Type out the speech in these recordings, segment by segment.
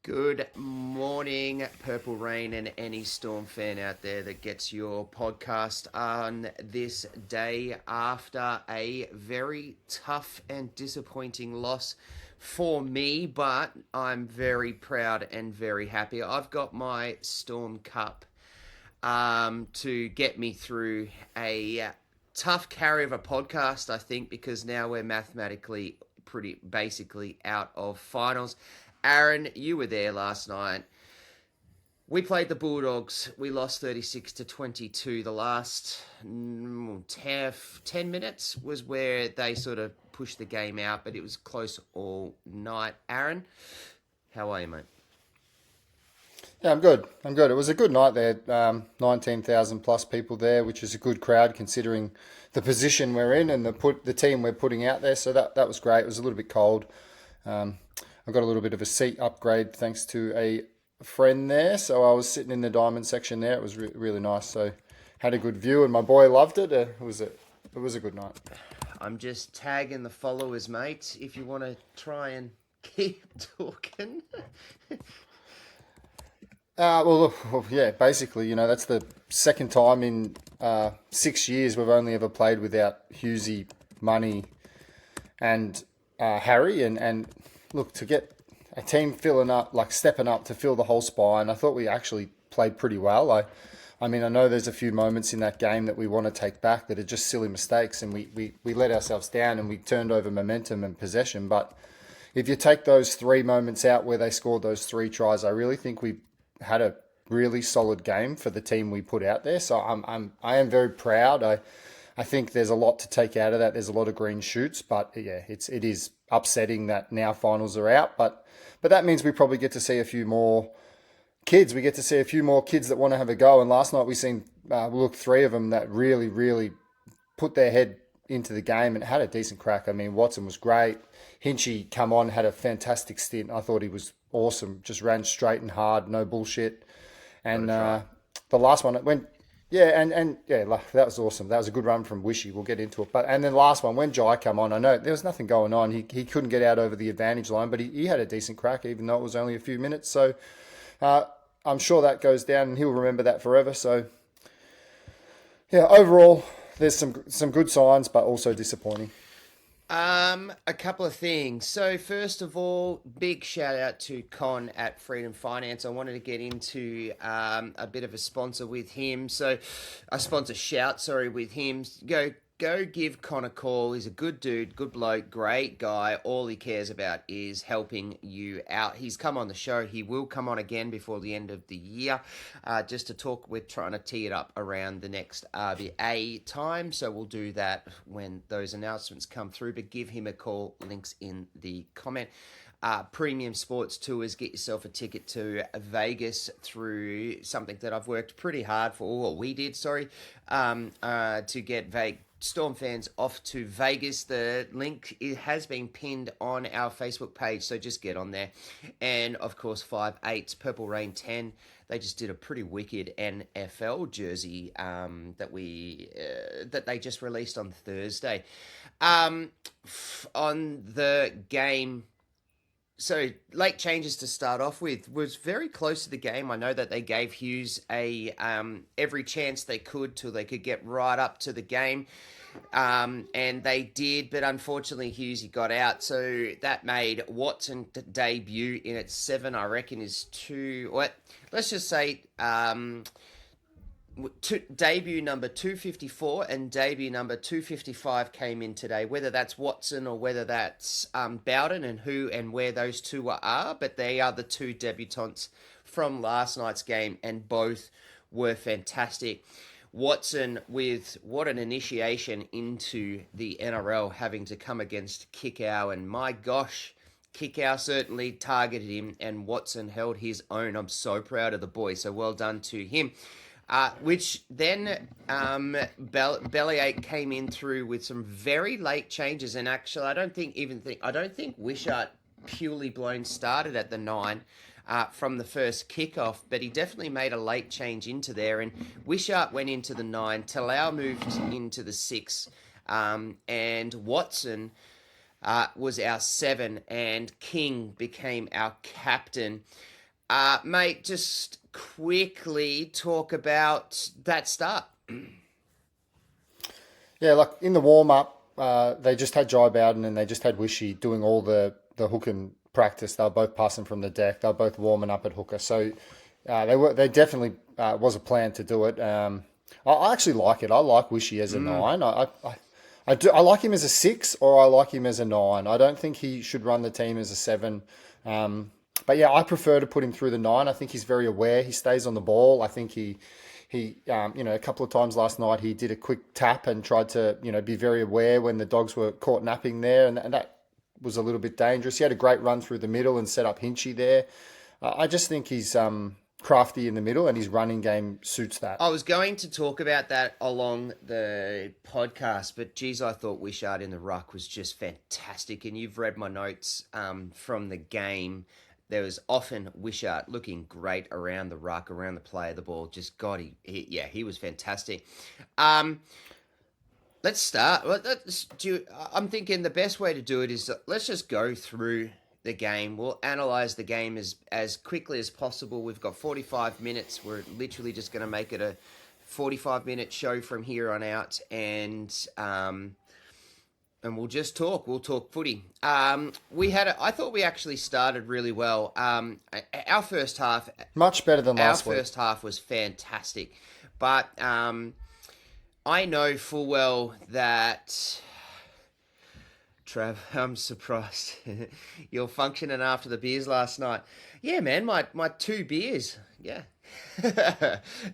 Good morning, Purple Rain, and any Storm fan out there that gets your podcast on this day after a very tough and disappointing loss for me, but I'm very proud and very happy. I've got my Storm Cup to get me through a tough carry of a podcast, I think, because now we're mathematically pretty basically out of finals. Aaron, you were there last night. We played the Bulldogs. We lost 36-22. The last 10 minutes was where they sort of pushed the game out, but it was close all night. Aaron, how are you, mate? Yeah, I'm good. I'm good. It was a good night there. 19,000 plus people there, which is a good crowd considering the position we're in and the team we're putting out there. So that was great. It was a little bit cold. I got a little bit of a seat upgrade thanks to a friend there. So I was sitting in the diamond section there. It was really nice. So had a good view, and my boy loved it. It was a good night. I'm just tagging the followers, mate, if you want to try and keep talking. Yeah, basically, that's the second time in 6 years we've only ever played without Hughesy, Money, and Harry. And look, to get a team filling up, like stepping up to fill the whole spine, I thought we actually played pretty well. I mean, I know there's a few moments in that game that we want to take back that are just silly mistakes, and we let ourselves down and we turned over momentum and possession. But if you take those three moments out where they scored those three tries, I really think we had a really solid game for the team we put out there. So I am very proud. I think there's a lot to take out of that. There's a lot of green shoots, but yeah, it is upsetting that now finals are out. But that means we probably get to see a few more kids. We get to see a few more kids that want to have a go. And last night we seen three of them that really put their head into the game and had a decent crack. I mean, Watson was great. Hinchey come on, had a fantastic stint. I thought he was awesome. Just ran straight and hard, no bullshit. And the last one, it went, yeah, and yeah, that was awesome. That was a good run from Wishy. We'll get into it. And then the last one, when Jai come on, I know there was nothing going on. He couldn't get out over the advantage line, but he had a decent crack, even though it was only a few minutes. So I'm sure that goes down, and he'll remember that forever. So yeah, overall, there's some good signs, but also disappointing. A couple of things. So first of all, big shout out to Con at Freedom Finance. I wanted to get into a bit of a sponsor with him. So a sponsor shout, sorry, with him. Go give Con a call. He's a good dude, good bloke, great guy. All he cares about is helping you out. He's come on the show. He will come on again before the end of the year, just to talk. We're trying to tee it up around the next RBA time, so we'll do that when those announcements come through. But give him a call. Links in the comment. Premium sports tours, get yourself a ticket to Vegas through something that I've worked pretty hard for, or we did, sorry, to get Storm fans off to Vegas. The link has been pinned on our Facebook page, so just get on there. And of course, 5/8 Purple Rain 10. They just did a pretty wicked NFL jersey that they just released on Thursday. On the game. So, late changes to start off with was very close to the game. I know that they gave Hughes every chance they could till they could get right up to the game, and they did. But unfortunately, Hughes got out, so that made Watson debut in at 7. I reckon is too. What? Let's just say debut number 254 and debut number 255 came in today, whether that's Watson or whether that's Bowden, and who and where those two are, but they are the two debutants from last night's game, and both were fantastic. Watson with what an initiation into the NRL, having to come against Kickow, and my gosh, Kickow certainly targeted him, and Watson held his own. I'm so proud of the boy, so well done to him. Which then Bellyache came in through with some very late changes, and actually I don't think Wishart purely blown started at the 9 from the first kickoff, but he definitely made a late change into there, and Wishart went into the 9, Talau moved into the 6, and Watson was our 7, and King became our captain. Mate, just quickly talk about that start. Yeah, like in the warm up, they just had Jai Bowden and they just had Wishy doing all the hook and practice. They were both passing from the deck. They were both warming up at hooker. So they definitely was a plan to do it. I actually like it. I like Wishy as a 9. I like him as a 6 or I like him as a 9. I don't think he should run the team as a 7. But yeah, I prefer to put him through the 9. I think he's very aware. He stays on the ball. I think he a couple of times last night he did a quick tap and tried to, be very aware when the dogs were caught napping there, and that was a little bit dangerous. He had a great run through the middle and set up Hinchey there. I just think he's crafty in the middle, and his running game suits that. I was going to talk about that along the podcast, but geez, I thought Wishart in the ruck was just fantastic. And you've read my notes from the game. There was often Wishart looking great around the ruck, around the play of the ball. Just God, he was fantastic. Let's start. I'm thinking the best way to do it is let's just go through the game. We'll analyze the game as quickly as possible. We've got 45 minutes. We're literally just going to make it a 45-minute show from here on out, and we'll just talk. We'll talk footy. I thought we actually started really well. Our first half, much better than last week. Our first half was fantastic, but I know full well that. Trav, I'm surprised. You're functioning after the beers last night. Yeah, man, my 2 beers. Yeah.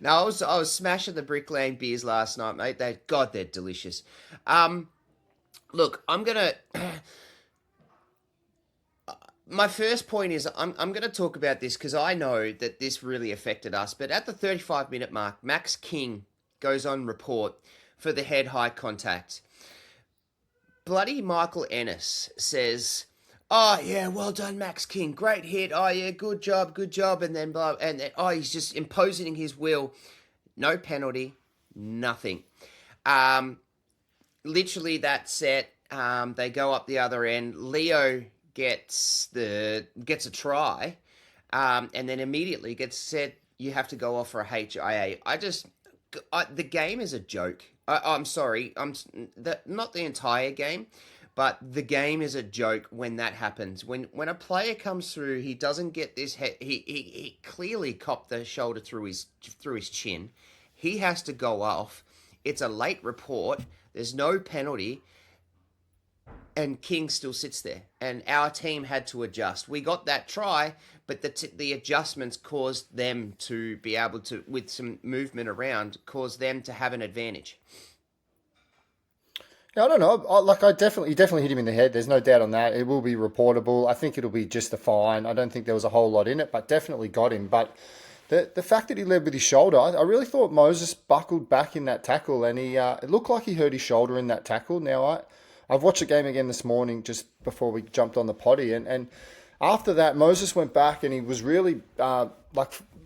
No, I was smashing the Brick Lane beers last night, mate. They're delicious. Look, I'm gonna. My first point is I'm going to talk about this because I know that this really affected us. But at the 35-minute mark, Max King goes on report for the head-high contact. Bloody Michael Ennis says, "Oh yeah, well done, Max King, great hit. Oh yeah, good job." And then he's just imposing his will. No penalty, nothing. Literally that set. They go up the other end. Leo gets a try, and then immediately gets said you have to go off for a HIA. The game is a joke. I'm sorry. Not the entire game, but the game is a joke when that happens. When a player comes through, he doesn't get this head. He clearly copped the shoulder through his chin. He has to go off. It's a late report. There's no penalty. And King still sits there. And our team had to adjust. We got that try, but the adjustments caused them to be able to, with some movement around, cause them to have an advantage. Yeah, I don't know. He definitely hit him in the head. There's no doubt on that. It will be reportable. I think it'll be just a fine. I don't think there was a whole lot in it, but definitely got him. But the fact that he led with his shoulder, I really thought Moses buckled back in that tackle, and it looked like he hurt his shoulder in that tackle. Now, I've watched the game again this morning just before we jumped on the potty, and after that, Moses went back and he was really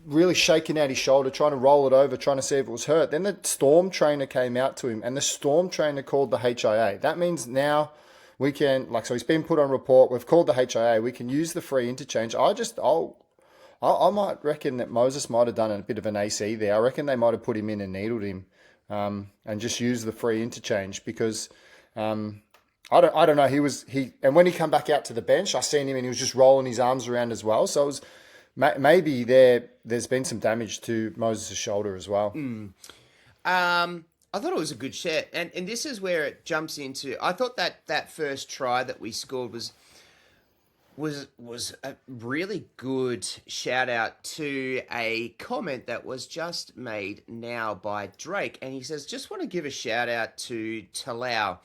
really shaking out his shoulder, trying to roll it over, trying to see if it was hurt. Then the storm trainer came out to him, and the storm trainer called the HIA. That means now we can, so he's been put on report. We've called the HIA. We can use the free interchange. I might reckon that Moses might have done a bit of an AC there. I reckon they might have put him in and needled him, and just used the free interchange because. I don't know. And when he come back out to the bench, I seen him and he was just rolling his arms around as well. So it was maybe there's been some damage to Moses' shoulder as well. I thought it was a good shot, and this is where it jumps into. I thought that first try that we scored was a really good shout out to a comment that was just made now by Drake, and he says, "Just want to give a shout out to Talau."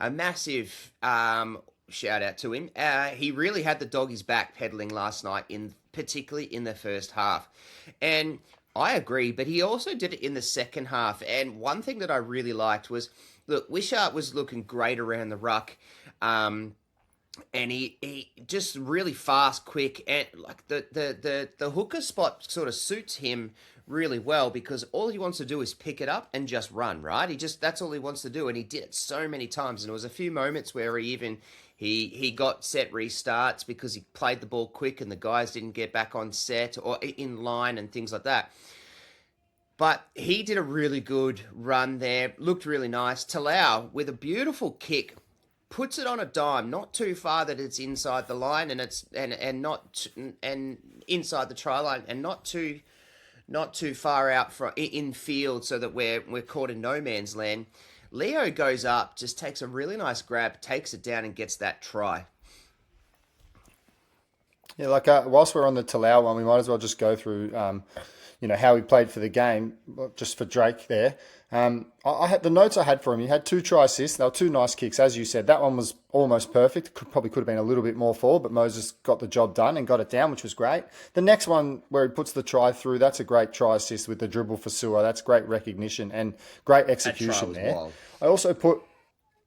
A massive shout out to him. He really had the doggies back pedaling last night, particularly in the first half. And I agree, but he also did it in the second half. And one thing that I really liked was, look, Wishart was looking great around the ruck. and he just really fast, quick, and like the hooker spot sort of suits him really well because all he wants to do is pick it up and just run, right? That's all he wants to do, and he did it so many times. And there was a few moments where he got set restarts because he played the ball quick and the guys didn't get back on set or in line and things like that. But he did a really good run there, looked really nice. Talau with a beautiful kick puts it on a dime, not too far that it's inside the line and inside the try line, and not too far out from in field so that we're caught in no man's land. Leo goes up, just takes a really nice grab, takes it down, and gets that try. Yeah, like whilst we're on the Talau one, we might as well just go through, how he played for the game, just for Drake there. I had the notes I had for him. He had 2 try assists. They were 2 nice kicks, as you said. That one was almost perfect. Probably could have been a little bit more forward, but Moses got the job done and got it down, which was great. The next one where he puts the try through, that's a great try assist with the dribble for Sewer. That's great recognition and great execution there. Wild. I also put,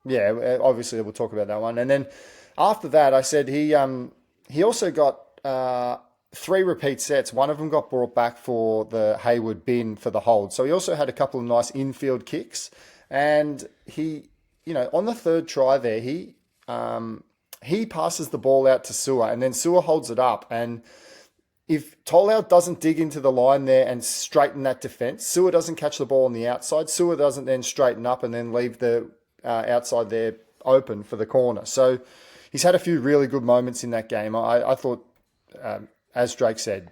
obviously we'll talk about that one. And then after that, I said he also got 3 repeat sets. One of them got brought back for the Hayward bin for the hold. So he also had a couple of nice infield kicks. And he, on the 3rd try there, he passes the ball out to Sewer, and then Sewer holds it up. And if Tolau doesn't dig into the line there and straighten that defence, Sewer doesn't catch the ball on the outside. Sewer doesn't then straighten up and then leave the outside there open for the corner. So he's had a few really good moments in that game. I thought, as Drake said,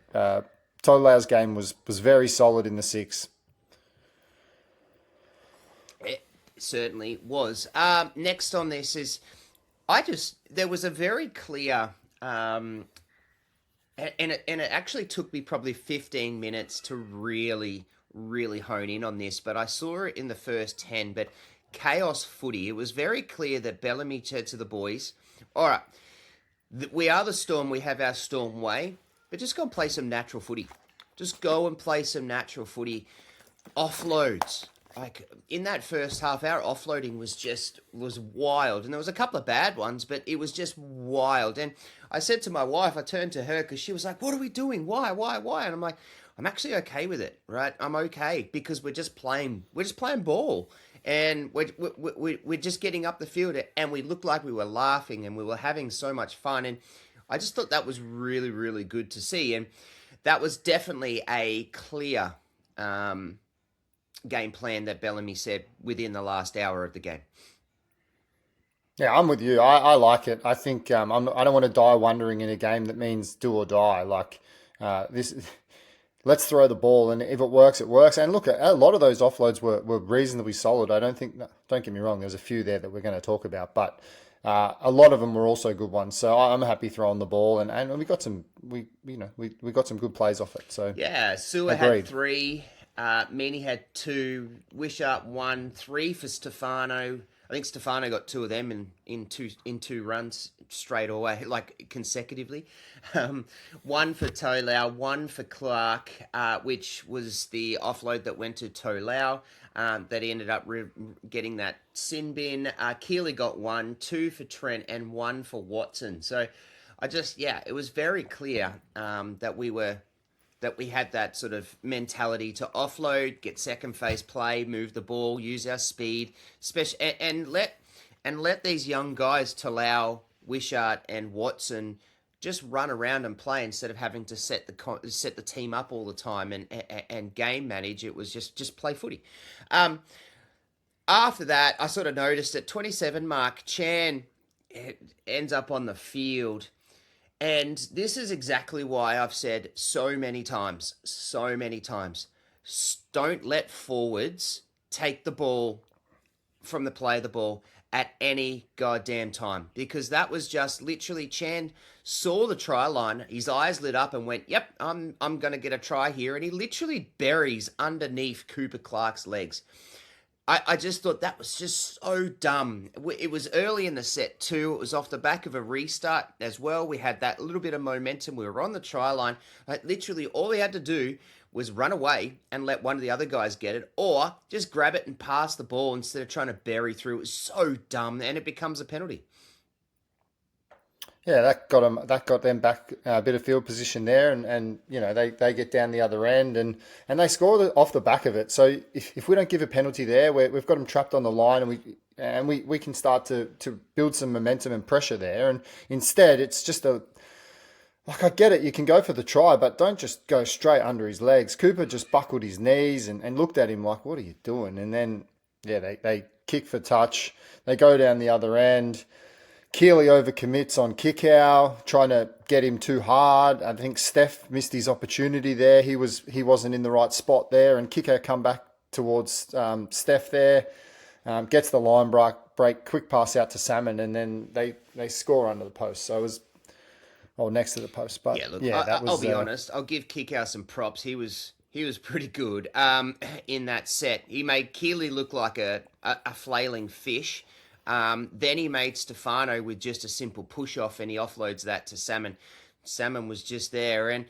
Tolau's game was very solid in the 6. It certainly was. Next on this is, there was a very clear, and it actually took me probably 15 minutes to really, really hone in on this, but I saw it in the first 10, but chaos footy. It was very clear that Bellamy said to the boys, all right, we are the Storm, we have our Storm way, but just go and play some natural footy. Just go and play some natural footy. Offloads. Like, in that first half, our offloading was wild. And there was a couple of bad ones, but it was just wild. And I said to my wife, I turned to her because she was like, what are we doing? Why? And I'm like, I'm actually okay with it, right? I'm okay because we're just playing ball. And we're just getting up the field, and we looked like we were laughing and we were having so much fun. And I just thought that was really, really good to see. And that was definitely a clear game plan that Bellamy said within the last hour of the game. Yeah, I'm with you. I like it. I think I don't want to die wondering in a game that means do or die. Like this, let's throw the ball, and if it works, it works. And look, a lot of those offloads were reasonably solid. Don't get me wrong, there's a few there that we're going to talk about, but a lot of them were also good ones. So I'm happy throwing the ball, and we got some we got some good plays off it. So yeah, Sewer had 3. Meany had 2, Wishart 1, 3 for Stefano. I think Stefano got 2 of them in two runs straight away, like consecutively. 1 for Tolau, 1 for Clark, which was the offload that went to Tolau. That ended up getting that sin bin. Keeley got 1, 2 for Trent, and 1 for Watson. So it was very clear that we had that sort of mentality to offload, get second phase play, move the ball, use our speed, and let these young guys, Talau, Wishart, and Watson, just run around and play instead of having to set the team up all the time and game manage. It was just play footy. After that, I sort of noticed at 27 mark, Chan ends up on the field. And this is exactly why I've said so many times, don't let forwards take the ball from the play of the ball at any goddamn time. Because that was just literally Chan saw the try line, his eyes lit up and went, yep, I'm going to get a try here. And he literally buries underneath Cooper Clark's legs. I just thought that was just so dumb. It was early in the set too. It was off the back of a restart as well. We had that little bit of momentum. We were on the try line. Literally all we had to do was run away and let one of the other guys get it, or just grab it and pass the ball instead of trying to bury through. It was so dumb, and it becomes a penalty. Yeah, that got them. That got them back a bit of field position there, and they get down the other end and they score off the back of it. So if we don't give a penalty there, we've got them trapped on the line, and we can start to build some momentum and pressure there. And instead, it's just a like I get it. You can go for the try, but don't just go straight under his legs. Cooper just buckled his knees and looked at him like, "What are you doing?" And then yeah, they kick for touch. They go down the other end. Keely overcommits on kick-out, trying to get him too hard. I think Steph missed his opportunity there. He wasn't in the right spot there, and kick-out come back towards Steph there. Gets the line break, quick pass out to Salmon, and then they score under the post. So it was next to the post, but Yeah, look, yeah, that was. I'll be honest. I'll give Kickout some props. He was pretty good in that set. He made Keely look like a flailing fish. Then he made Stefano with just a simple push off, and he offloads that to Salmon. Salmon was just there, and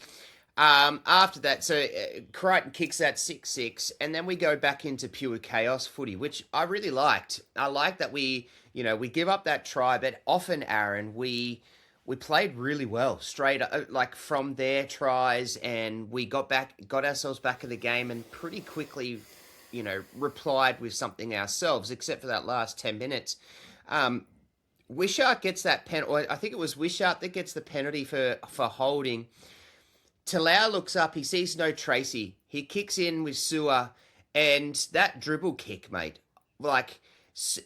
after that, so Crichton kicks that 6-6, and then we go back into pure chaos footy, which I really liked. I like that we give up that try, but often, Aaron, we played really well straight like from their tries, and we got ourselves back in the game, and pretty quickly replied with something ourselves, except for that last 10 minutes. Wishart gets that pen, or I think it was Wishart that gets the penalty for holding. Talau looks up, he sees no Tracy. He kicks in with Sewer, and that dribble kick, mate. Like,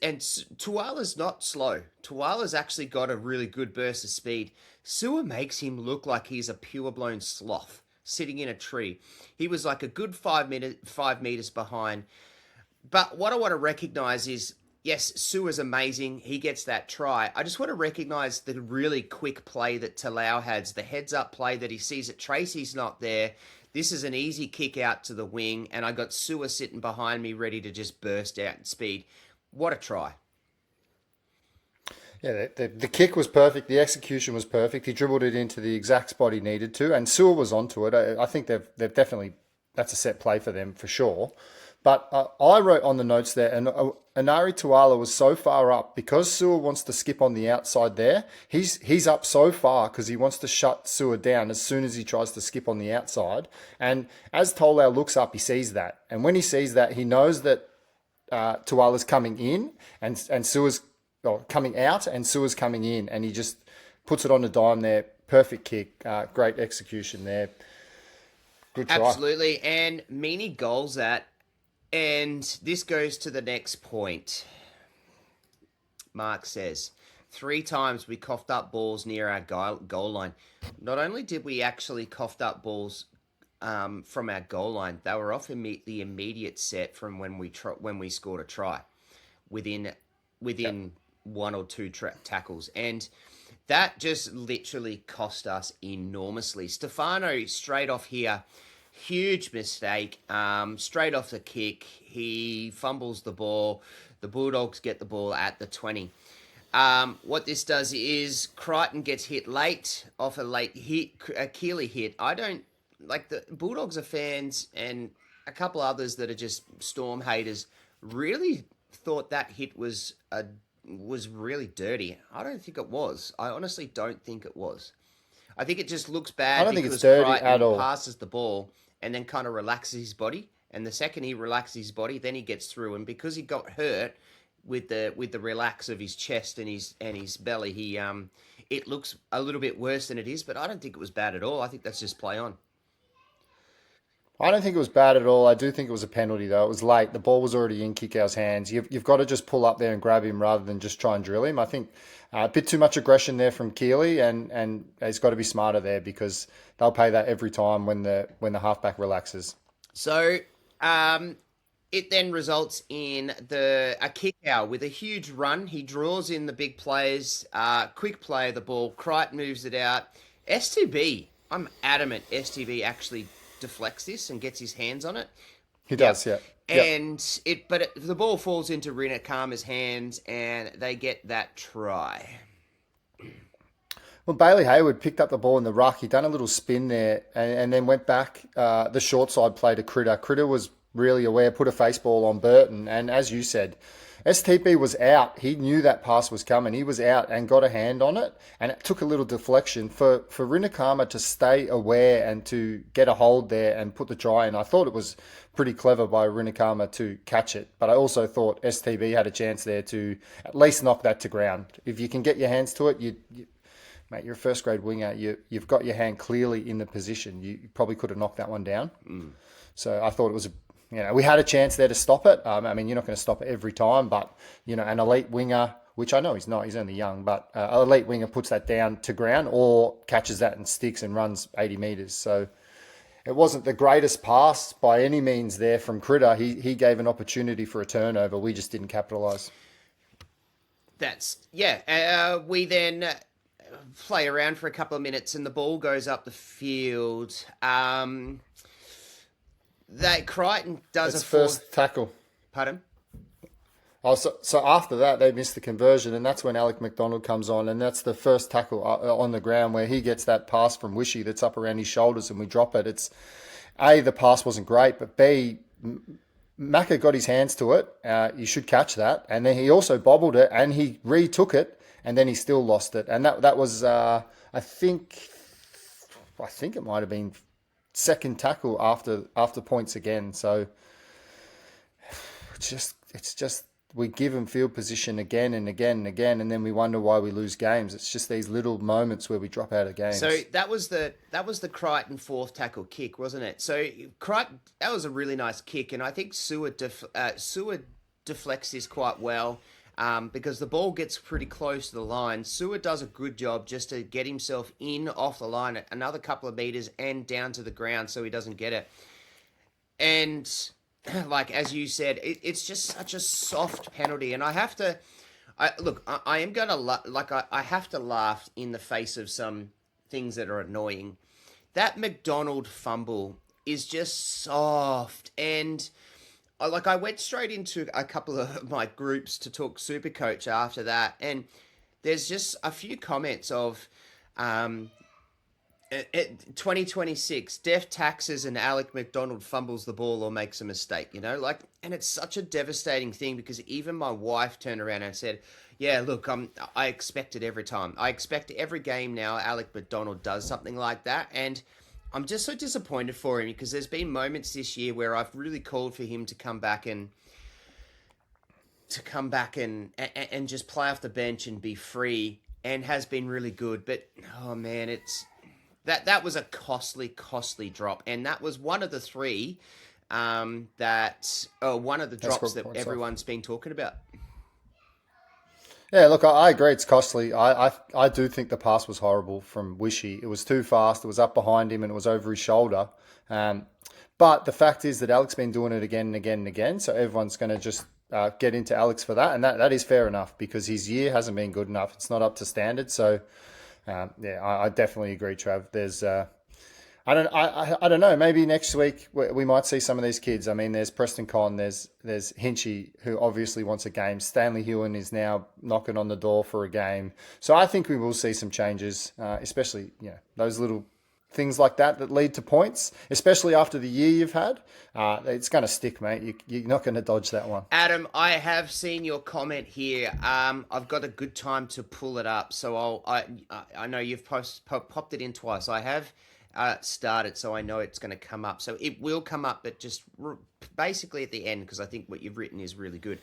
and Tuala's not slow. Tuala's actually got a really good burst of speed. Sewer makes him look like he's a pure-blown sloth sitting in a tree. He was like a good 5 meters behind. But what I want to recognise is, yes, Sewer's amazing. He gets that try. I just want to recognise the really quick play that Talau has, the heads-up play that he sees that Tracy's not there. This is an easy kick out to the wing, and I got Sewer sitting behind me ready to just burst out in speed. What a try. Yeah, the kick was perfect. The execution was perfect. He dribbled it into the exact spot he needed to, and Sewell was onto it. I think they've definitely, that's a set play for them for sure. But I wrote on the notes there, and Anari Tuala was so far up because Sewell wants to skip on the outside there. He's up so far because he wants to shut Sewell down as soon as he tries to skip on the outside. And as Tolau looks up, he sees that, and when he sees that, he knows that Tuala's coming in and Sewell's coming out, and Sewer's coming in, and he just puts it on the dime there. Perfect kick, great execution there. Good try. Absolutely, and Meany goals that, and this goes to the next point. Mark says, 3 times we coughed up balls near our goal line. Not only did we actually coughed up balls from our goal line, they were off the immediate set from when we scored a try, within yep. 1 or 2 tackles, and that just literally cost us enormously. Stefano straight off here, huge mistake. Straight off the kick, he fumbles the ball. The Bulldogs get the ball at the 20. What this does is Crichton gets hit late off a late hit, a Keely hit. I don't like the Bulldogs are fans, and a couple others that are just Storm haters really thought that hit was really dirty. I don't think it was. I honestly don't think it was. I think it just looks bad. I don't think it's dirty Crichton at all. Passes the ball and then kind of relaxes his body, and the second he relaxes his body, then he gets through. And because he got hurt with the relax of his chest and his belly, he it looks a little bit worse than it is. But I don't think it was bad at all. I think that's just play on. I don't think it was bad at all. I do think it was a penalty, though. It was late. The ball was already in Kickout's hands. You've got to just pull up there and grab him rather than just try and drill him. I think a bit too much aggression there from Keely, and he's got to be smarter there because they'll pay that every time when the halfback relaxes. So it then results in a kick out with a huge run. He draws in the big players, quick play of the ball. Crichton moves it out. STB, I'm adamant STB actually deflects this and gets his hands on it. He does, yeah. And the ball falls into Rina Karma's hands, and they get that try. Well, Bailey Hayward picked up the ball in the ruck. He done a little spin there and then went back. The short side play to Critter. Critter was really aware, put a face ball on Burton. And as you said, STP was out. He knew that pass was coming. He was out and got a hand on it. And it took a little deflection for Rinakama to stay aware and to get a hold there and put the try in. I thought it was pretty clever by Rinakama to catch it. But I also thought STB had a chance there to at least knock that to ground. If you can get your hands to it, mate, you're a first grade winger. You've got your hand clearly in the position. You probably could have knocked that one down. So I thought it was we had a chance there to stop it. I mean, you're not going to stop it every time, but, an elite winger, which I know he's not, he's only young, but an elite winger puts that down to ground or catches that and sticks and runs 80 metres. So it wasn't the greatest pass by any means there from Critter. He gave an opportunity for a turnover. We just didn't capitalise. We then play around for a couple of minutes and the ball goes up the field. That Crichton does it's first tackle. Pardon? Oh, so after that, they missed the conversion, and that's when Alec McDonald comes on, and that's the first tackle on the ground where he gets that pass from Wishy that's up around his shoulders, and we drop it. It's A, the pass wasn't great, but B, Macca got his hands to it. You should catch that. And then he also bobbled it, and he retook it, and then he still lost it. And that was, I think it might have been second tackle after points again. So it's just we give them field position again and again and again, and then we wonder why we lose games. It's just these little moments where we drop out of games. So that was the Crichton fourth tackle kick, wasn't it? So Crichton, that was a really nice kick, and I think Seward deflects this quite well. Because the ball gets pretty close to the line. Seward does a good job just to get himself in off the line another couple of meters and down to the ground so he doesn't get it. And like, as you said, it's just such a soft penalty. And I have to, I am going to, I have to laugh in the face of some things that are annoying. That McDonald fumble is just soft, and I went straight into a couple of my groups to talk Supercoach after that, and there's just a few comments of 2026, Def taxes and Alec McDonald fumbles the ball or makes a mistake, and it's such a devastating thing because even my wife turned around and said, yeah, look, I expect it every time. I expect every game now Alec McDonald does something like that, and I'm just so disappointed for him because there's been moments this year where I've really called for him to come back and just play off the bench and be free, and has been really good. But oh man, it's that was a costly drop, and that was one of the three one of the drops that everyone's been talking about. Yeah, look, I agree it's costly. I do think the pass was horrible from Wishy. It was too fast. It was up behind him and it was over his shoulder. But the fact is that Alec's been doing it again and again and again. So everyone's going to just get into Alex for that. And that is fair enough because his year hasn't been good enough. It's not up to standard. So, I definitely agree, Trav. There's... I don't know. Maybe next week we might see some of these kids. I mean, there's Preston Conn, there's Hinchey, who obviously wants a game. Stanley Hewen is now knocking on the door for a game. So I think we will see some changes, especially those little things like that lead to points, especially after the year you've had. It's going to stick, mate. You're not going to dodge that one. Adam, I have seen your comment here. I've got a good time to pull it up. So I know you've popped it in twice. I have started, so I know it's going to come up. So it will come up, but just basically at the end, because I think what you've written is really good.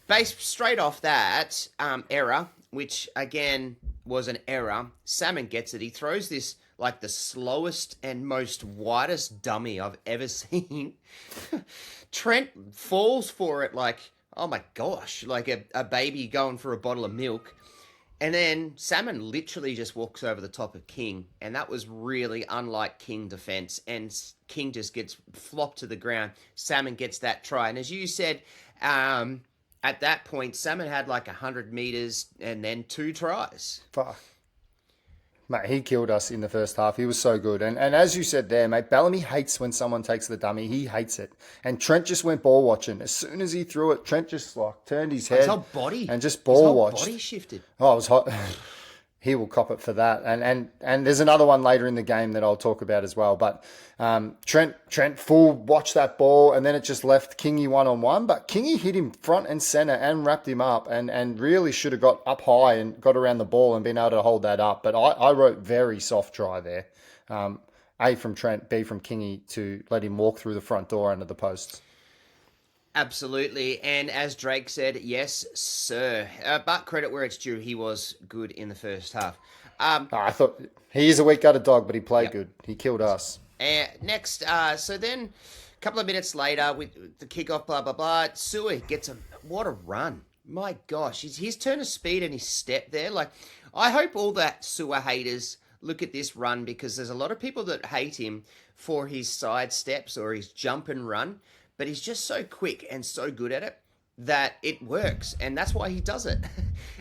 Based straight off that error, which again was an error, Salmon gets it. He throws this like the slowest and most widest dummy I've ever seen. Trent falls for it like, oh my gosh, like a baby going for a bottle of milk. And then Salmon literally just walks over the top of King. And that was really unlike King defense. And King just gets flopped to the ground. Salmon gets that try. And as you said, at that point, Salmon had like 100 meters and then 2 tries. Fuck. Mate, he killed us in the first half. He was so good. And as you said there, mate, Bellamy hates when someone takes the dummy. He hates it. And Trent just went ball watching. As soon as he threw it, Trent just turned his head. His whole body. And just ball watched. His whole body shifted. Oh, it was hot. he will cop it for that. And there's another one later in the game that I'll talk about as well. But Trent full watched that ball, and then it just left Kingy 1-on-1. But Kingy hit him front and center and wrapped him up, and really should have got up high and got around the ball and been able to hold that up. But I wrote very soft try there. A from Trent, B from Kingy to let him walk through the front door under the posts. Absolutely. And as Drake said, yes, sir. But credit where it's due, he was good in the first half. I thought he is a weak-gutted dog, but he played good. He killed us. Next, so then a couple of minutes later with the kickoff, blah, blah, blah, Sui gets what a run. My gosh, his turn of speed and his step there. Like, I hope all that Sua haters look at this run, because there's a lot of people that hate him for his side steps or his jump and run. But he's just so quick and so good at it that it works. And that's why he does it.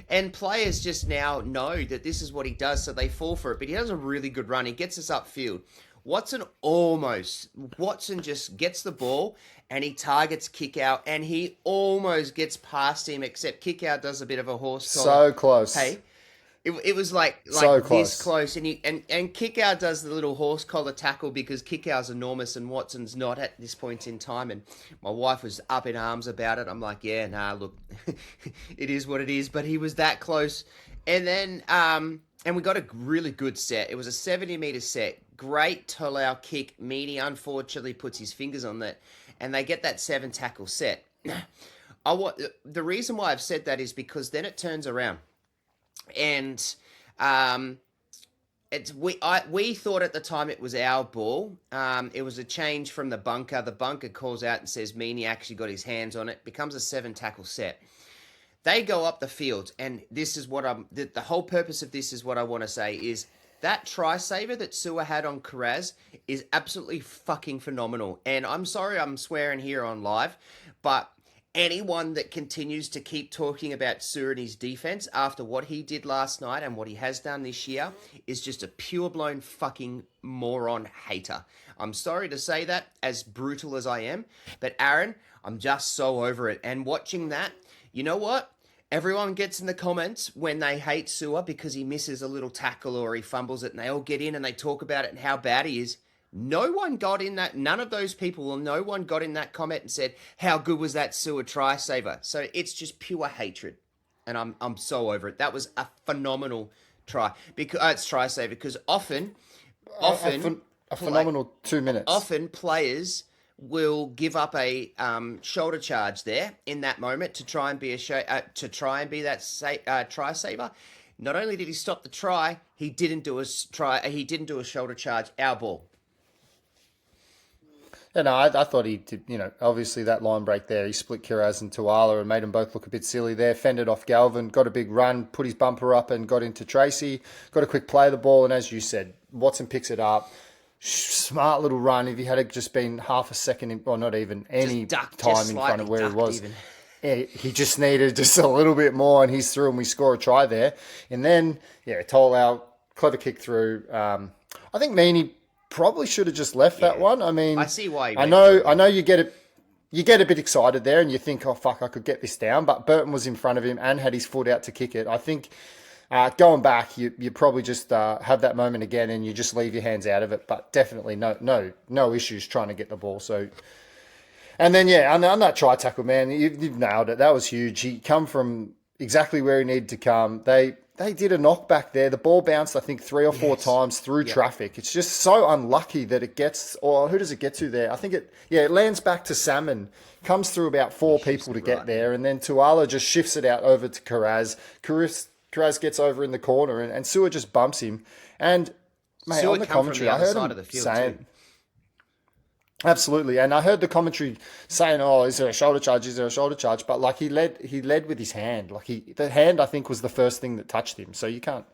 And players just now know that this is what he does, so they fall for it. But he does a really good run. He gets us upfield. Watson just gets the ball and he targets kick out, and he almost gets past him, except kick out does a bit of a horse collar. So close. Hey, it was like so this close, and Kickout does the little horse collar tackle because Kickout's enormous and Watson's not at this point in time. And my wife was up in arms about it. I'm like, yeah, nah, look, it is what it is. But he was that close, and then and we got a really good set. It was a 70-meter set. Great Tolau kick. Meany unfortunately puts his fingers on that, and they get that 7-tackle set. The reason why I've said that is because then it turns around. And we thought at the time it was our ball. It was a change from the bunker. The bunker calls out and says Meany actually got his hands on it. Becomes a 7-tackle set. They go up the field, and this is what the whole purpose of this is what I want to say is that try saver that Sua had on Karaz is absolutely fucking phenomenal. And I'm sorry I'm swearing here on live, but anyone that continues to keep talking about Sua and his defense after what he did last night and what he has done this year is just a pure-blown fucking moron hater. I'm sorry to say that, as brutal as I am, but Aaron, I'm just so over it. And watching that, you know what? Everyone gets in the comments when they hate Sua because he misses a little tackle or he fumbles it, and they all get in and they talk about it and how bad he is. No one got in that, none of those people, or no one got in that comment and said, how good was that Sua try saver? So it's just pure hatred. And I'm so over it. That was a phenomenal try. Because it's try saver, because often a phenomenal 2 minutes. Often players will give up a shoulder charge there in that moment to try and be that try saver. Not only did he stop the try, he didn't do a shoulder charge. Our ball. Yeah, no, I thought he did, obviously that line break there, he split Kiraz and Tuala and made them both look a bit silly there, fended off Galvin, got a big run, put his bumper up and got into Tracy, got a quick play of the ball, and as you said, Watson picks it up. Smart little run. If he had just been half a second, or not even any time in front of where he was, he just needed just a little bit more, and he's through, and we score a try there. And then, Tolau, clever kick through. I think Meany probably should have just left that one. I mean, I see why. I know you get it. You get a bit excited there, and you think, "Oh fuck, I could get this down." But Burton was in front of him and had his foot out to kick it. I think going back, you probably just have that moment again, and you just leave your hands out of it. But definitely no issues trying to get the ball. So, and then on that try tackle, man, you've nailed it. That was huge. He come from exactly where he needed to come. They did a knockback there. The ball bounced, I think, 3 or 4 times through traffic. It's just so unlucky that it gets, or who does it get to there? I think it lands back to Salmon, comes through about 4 people to get there, and then Tuala just shifts it out over to Karaz. Karaz gets over in the corner, and Sua just bumps him. And, mate, on the commentary, I heard him saying... Absolutely, and I heard the commentary saying, "Oh, is there a shoulder charge? Is there a shoulder charge?" But like he led with his hand. The hand I think was the first thing that touched him. So you can't.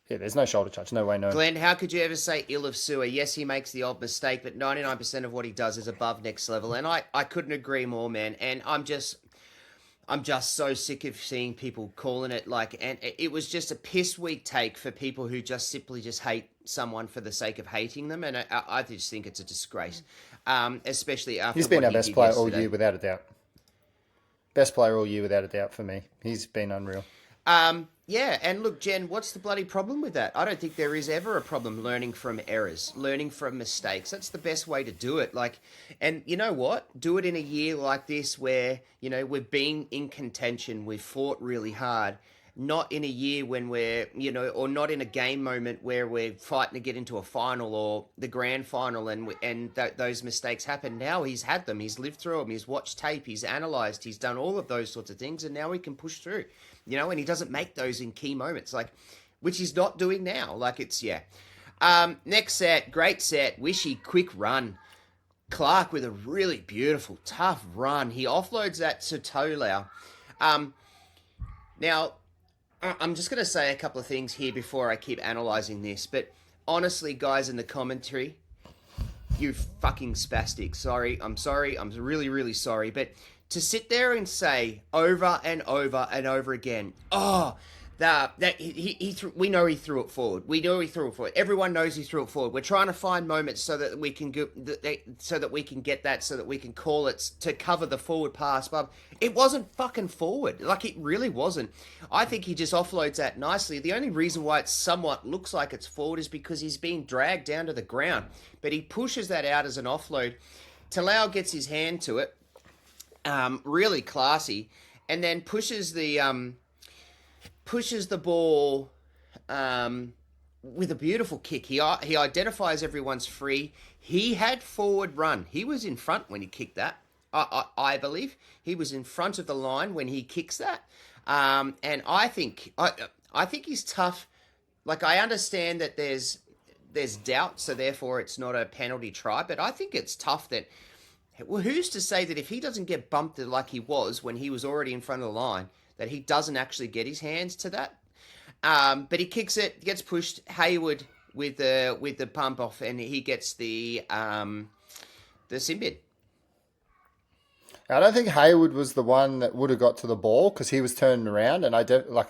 Yeah, there's no shoulder charge. No way, no. Glenn, how could you ever say ill of Sua? Yes, he makes the odd mistake, but 99% of what he does is above next level, and I couldn't agree more, man. And I'm just so sick of seeing people calling it and it was just a piss weak take for people who just simply just hate someone for the sake of hating them, and I just think it's a disgrace. Especially after he's been our best player all year without a doubt. Best player all year without a doubt for me. He's been unreal. Yeah, and look, Jen, what's the bloody problem with that? I don't think there is ever a problem learning from errors, learning from mistakes. That's the best way to do it. Like, and you know what? Do it in a year like this where, we've been in contention, we've fought really hard. Not in a year when we're, or not in a game moment where we're fighting to get into a final or the grand final, and those mistakes happen. Now he's had them, he's lived through them, he's watched tape, he's analysed, he's done all of those sorts of things, and now he can push through. And he doesn't make those in key moments, like, which he's not doing now. Like, it's, yeah. Next set, great set, Wishy, quick run. Clark with a really beautiful, tough run. He offloads that to Tolau. Now, I'm just going to say a couple of things here before I keep analysing this, but honestly, guys in the commentary, you fucking spastic. I'm sorry, I'm really, really sorry, but to sit there and say over and over and over again, we know he threw it forward. We know he threw it forward. Everyone knows he threw it forward. We're trying to find moments so that we can so that we can get that, so that we can call it to cover the forward pass. But it wasn't fucking forward. Like, it really wasn't. I think he just offloads that nicely. The only reason why it somewhat looks like it's forward is because he's being dragged down to the ground. But he pushes that out as an offload. Talau gets his hand to it. Really classy, and then pushes the ball with a beautiful kick. He identifies everyone's free. He had forward run. He was in front when he kicked that. I believe he was in front of the line when he kicks that. And I think he's tough. Like, I understand that there's doubt, so therefore it's not a penalty try. But I think it's tough that. Well, who's to say that if he doesn't get bumped like he was when he was already in front of the line, that he doesn't actually get his hands to that? But he kicks it, gets pushed. Hayward with the pump off, and he gets the sin bin. I don't think Hayward was the one that would have got to the ball because he was turning around, and I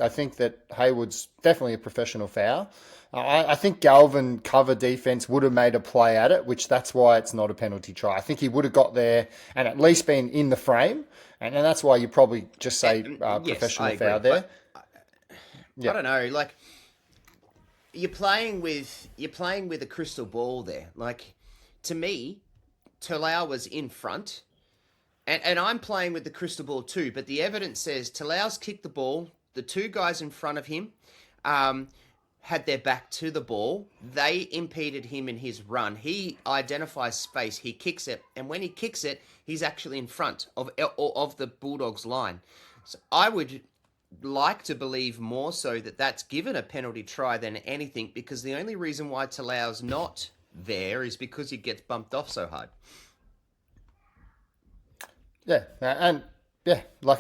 think that Hayward's definitely a professional foul. I think Galvin cover defense would have made a play at it, which that's why it's not a penalty try. I think he would have got there and at least been in the frame, and that's why you probably just say professional foul there. I don't know, like, you're playing with a crystal ball there. Like, to me, Talau was in front. And I'm playing with the crystal ball too, but the evidence says Talau's kicked the ball. The two guys in front of him had their back to the ball. They impeded him in his run. He identifies space. He kicks it. And when he kicks it, he's actually in front of the Bulldogs line. So I would like to believe more so that that's given a penalty try than anything, because the only reason why Talau's not there is because he gets bumped off so hard. Yeah, and like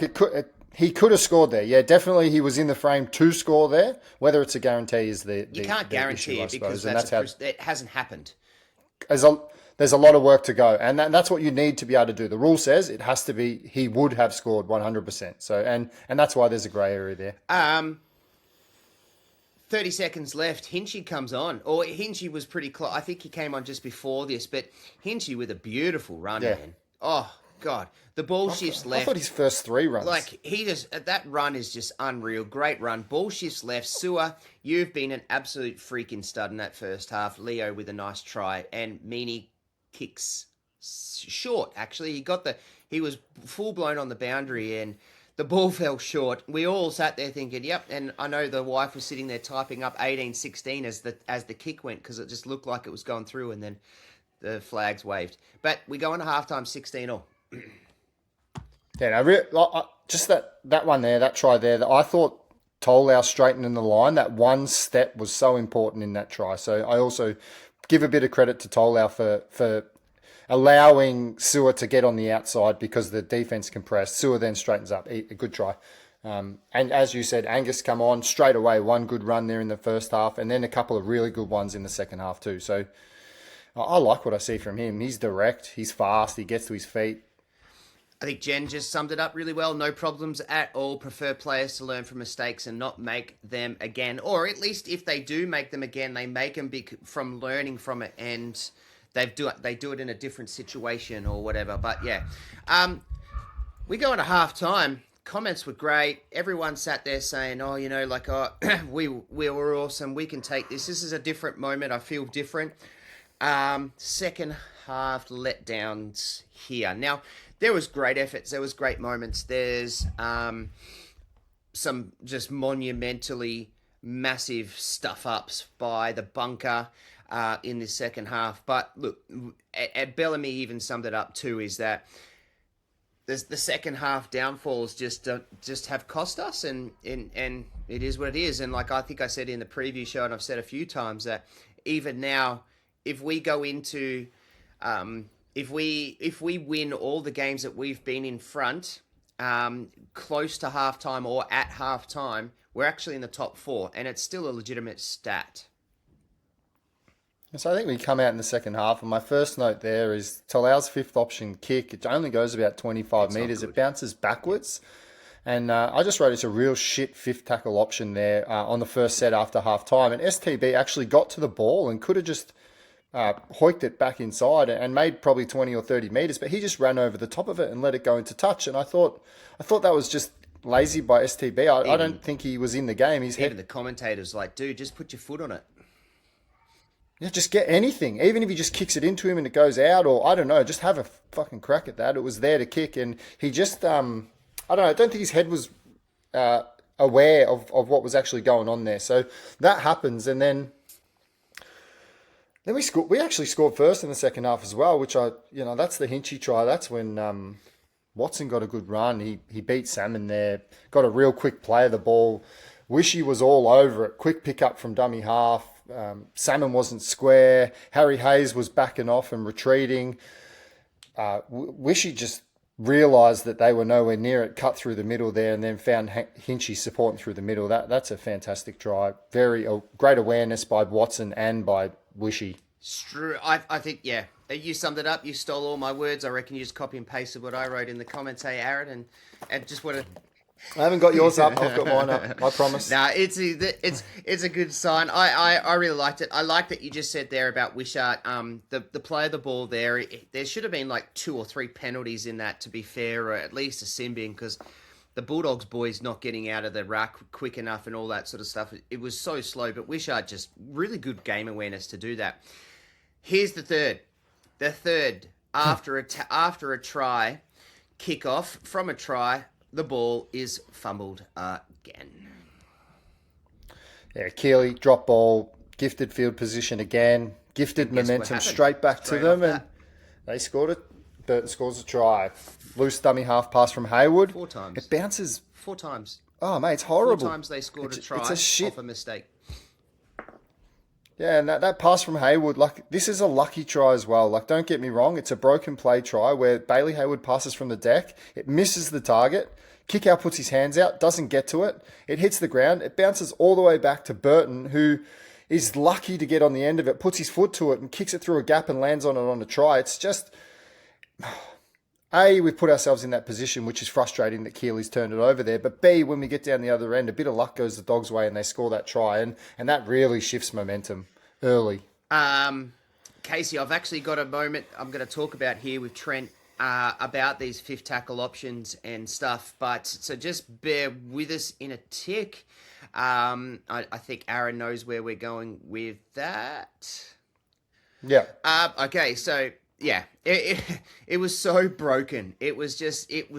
he could have scored there. Yeah, definitely he was in the frame to score there. Whether it's a guarantee is the you can't guarantee issue, it because it hasn't happened. There's a lot of work to go, and that's what you need to be able to do. The rule says it has to be he would have scored 100%. So and that's why there's a grey area there. 30 seconds left. Hinchey comes on. Or Hinchey was pretty close. I think he came on just before this, but Hinchey with a beautiful run, man. Oh, God. The ball shifts left. I thought his first three runs. Like, that run is just unreal. Great run. Ball shifts left. Sewer, you've been an absolute freaking stud in that first half. Leo with a nice try. And Meany kicks short, actually. He was full blown on the boundary and the ball fell short. We all sat there thinking, yep. And I know the wife was sitting there typing up 18-16 as the kick went, because it just looked like it was going through, and then the flags waved. But we go into halftime 16-all. Yeah, just that one there, that try there, I thought Tolau straightening the line, that one step was so important in that try. So I also give a bit of credit to Tolau for allowing Sewer to get on the outside because the defense compressed. Sewer then straightens up. A good try. And as you said, Angus come on straight away. One good run there in the first half, and then a couple of really good ones in the second half too. So I like what I see from him. He's direct. He's fast. He gets to his feet. I think Jen just summed it up really well. No problems at all. Prefer players to learn from mistakes and not make them again. Or at least if they do make them again, they make them from learning from it, and they do it in a different situation or whatever. But yeah, we go into half time. comments were great. Everyone sat there saying, "Oh, like, oh, we were awesome. We can take this. This is a different moment. I feel different." Second half letdowns here. Now, there was great efforts. There was great moments. There's some just monumentally massive stuff ups by the bunker in this second half. But look, Bellamy even summed it up too. Is that the second half downfalls just have cost us, and it is what it is. And like I think I said in the preview show, and I've said a few times that even now, if we go into if we win all the games that we've been in front, close to halftime or at halftime, we're actually in the top 4, and it's still a legitimate stat. So I think we come out in the second half, and my first note there is Talau's fifth option kick. It only goes about 25 metres. It bounces backwards. And I just wrote it's a real shit fifth tackle option there on the first set after half time. And STB actually got to the ball and could have just hoiked it back inside and made probably 20 or 30 metres, but he just ran over the top of it and let it go into touch. And I thought that was just lazy by STB. I don't think he was in the game. Even the commentators like, dude, just put your foot on it. Yeah, just get anything. Even if he just kicks it into him and it goes out, or I don't know, just have a fucking crack at that. It was there to kick, and he just, I don't know, I don't think his head was aware of what was actually going on there. So that happens, and then we scored. We actually scored first in the second half as well, which that's the Hinchey try. That's when Watson got a good run. He beat Salmon there, got a real quick play of the ball. Wishy was all over it. Quick pick up from dummy half. Salmon wasn't square. Harry Hayes was backing off and retreating. Wishy just realised that they were nowhere near it, cut through the middle there, and then found Hinchey supporting through the middle. That's a fantastic try. Very great awareness by Watson and by Wishy. I think, yeah, you summed it up. You stole all my words. I reckon you just copy and pasted what I wrote in the comments, hey, Aaron, and just want to... I haven't got yours up. I've got mine up. I promise. Nah, it's a good sign. I really liked it. I like that you just said there about Wishart. The play of the ball there. There should have been like 2 or 3 penalties in that, to be fair, or at least a sin bin, because the Bulldogs boys not getting out of the ruck quick enough and all that sort of stuff. It was so slow, but Wishart just really good game awareness to do that. Here's the third. The third after a try, kick off from a try. The ball is fumbled again. Yeah, Keeley, drop ball, gifted field position again, gifted momentum straight back to them, and they scored it. Burton scores a try. Loose dummy half pass from Hayward. 4 times. It bounces. 4 times. Oh, mate, it's horrible. 4 times they scored a try off a mistake. Yeah, and that pass from Hayward, like, this is a lucky try as well. Like, don't get me wrong, it's a broken play try where Bailey Hayward passes from the deck. It misses the target. Kick out puts his hands out, doesn't get to it. It hits the ground. It bounces all the way back to Burton, who is lucky to get on the end of it, puts his foot to it and kicks it through a gap and lands on it on a try. It's just... A, we've put ourselves in that position, which is frustrating that Keely's turned it over there. But B, when we get down the other end, a bit of luck goes the Dogs' way and they score that try. And that really shifts momentum early. Casey, I've actually got a moment I'm going to talk about here with Trent about these fifth tackle options and stuff. But so just bear with us in a tick. I think Aaron knows where we're going with that. Yeah. Okay, so... Yeah, it was so broken. It was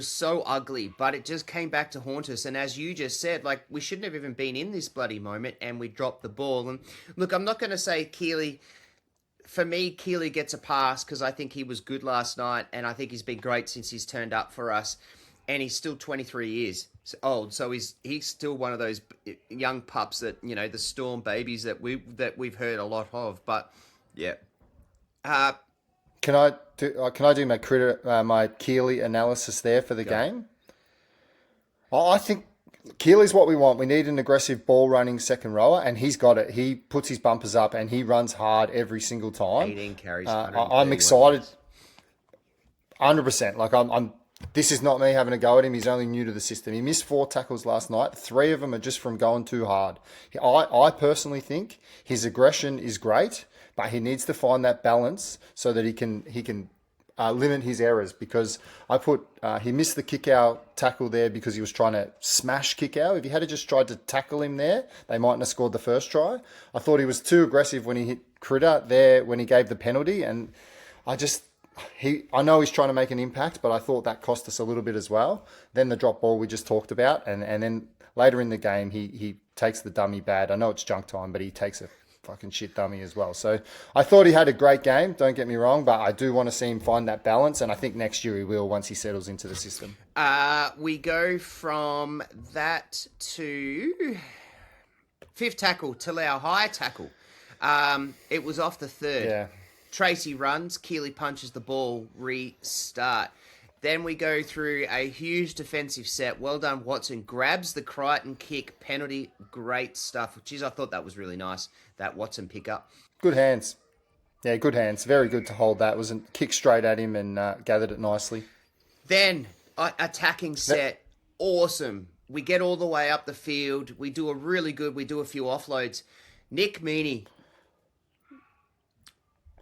so ugly, but it just came back to haunt us. And as you just said, like, we shouldn't have even been in this bloody moment, and we dropped the ball. And look, I'm not going to say Keely. For me, Keely gets a pass because I think he was good last night, and I think he's been great since he's turned up for us. And he's still 23 years old, so he's still one of those young pups that, you know, the Storm babies that we've heard a lot of. But yeah. Can I do my Keely analysis there for the game? I think Keely's what we want. We need an aggressive ball running second rower, and he's got it. He puts his bumpers up and he runs hard every single time. 18 carries. I'm excited. 100%. Like I'm. This is not me having a go at him. He's only new to the system. He missed 4 tackles last night. 3 of them are just from going too hard. I personally think his aggression is great, but he needs to find that balance so that he can limit his errors, because he missed the kick out tackle there because he was trying to smash kick out. If he had just tried to tackle him there, they mightn't have scored the first try. I thought he was too aggressive when he hit Critter there when he gave the penalty, and I know he's trying to make an impact, but I thought that cost us a little bit as well. Then the drop ball we just talked about, and then later in the game he takes the dummy bad. I know it's junk time, but he takes a fucking shit dummy as well. So I thought he had a great game, don't get me wrong, but I do want to see him find that balance, and I think next year he will once he settles into the system. We go from that to fifth tackle, Talau high tackle. It was off the third. Yeah. Tracy runs, Keeley punches the ball, restart. Then we go through a huge defensive set. Well done, Watson. Grabs the Crichton kick, penalty, great stuff. Geez, I thought that was really nice, that Watson pickup. Good hands. Yeah, good hands. Very good to hold that. It was a kick straight at him and gathered it nicely. Then, attacking set, awesome. We get all the way up the field. We do a few offloads. Nick Meaney.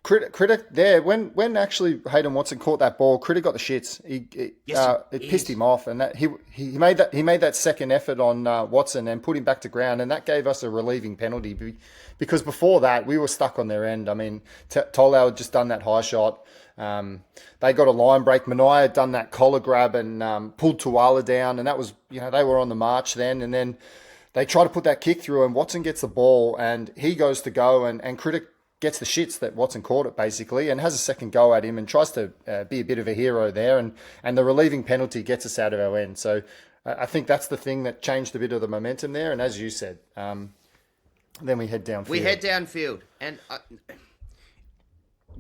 Critter there, when actually Hayden Watson caught that ball, Critter got the shits. It pissed him off, and that he made that second effort on Watson and put him back to ground, and that gave us a relieving penalty, because before that we were stuck on their end. I mean, Tolau had just done that high shot. They got a line break. Manai had done that collar grab and pulled Tuala down, and that was, they were on the march then, and then they try to put that kick through, and Watson gets the ball, and he goes to go, and Critter gets the shits that Watson caught it, basically, and has a second go at him and tries to be a bit of a hero there, and the relieving penalty gets us out of our end. So I think that's the thing that changed a bit of the momentum there, and as you said, then we head downfield. And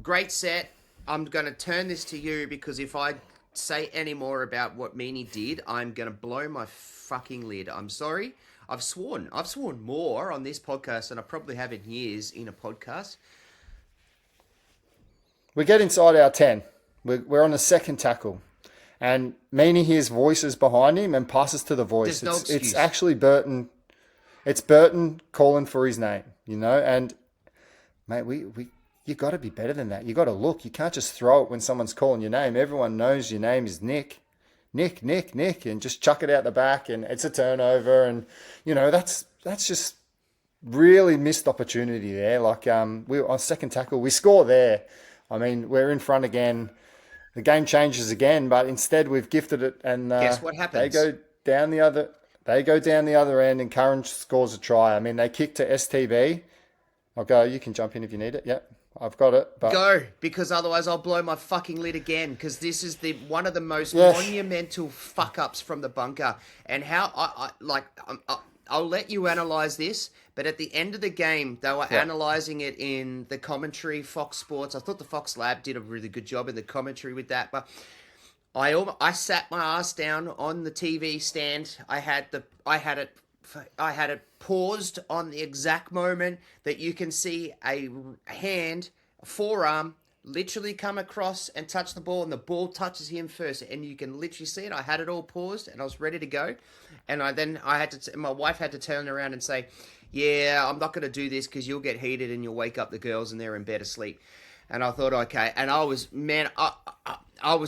great set. I'm going to turn this to you, because if I say any more about what Meaney did, I'm going to blow my fucking lid. I'm sorry. I've sworn more on this podcast than I probably have in years in a podcast. We get inside our 10. We're on the second tackle. And Meaney hears voices behind him and passes to the voice. It's actually Burton. It's Burton calling for his name, And, mate, you got to be better than that. You got to look. You can't just throw it when someone's calling your name. Everyone knows your name is Nick. Nick, and just chuck it out the back, and it's a turnover, and that's just really missed opportunity there. Like we were on second tackle, we score there. I mean, we're in front again. The game changes again, but instead we've gifted it, and guess what happens? They go down the other end, and Curran scores a try. I mean, they kick to STB. I'll go. You can jump in if you need it. Yep. I've got it. But go, because otherwise I'll blow my fucking lid again, because this is one of the most monumental fuck-ups from the bunker. And how I'll let you analyse this, but at the end of the game, they were analysing it in the commentary, Fox Sports. I thought the Fox Lab did a really good job in the commentary with that, but I sat my ass down on the TV stand. I had it paused on the exact moment that you can see a forearm, literally come across and touch the ball, and the ball touches him first, and you can literally see it. I had it all paused, and I was ready to go, and my wife had to turn around and say, "Yeah, I'm not going to do this because you'll get heated and you'll wake up the girls and they're in bed asleep." And I thought, okay, and I was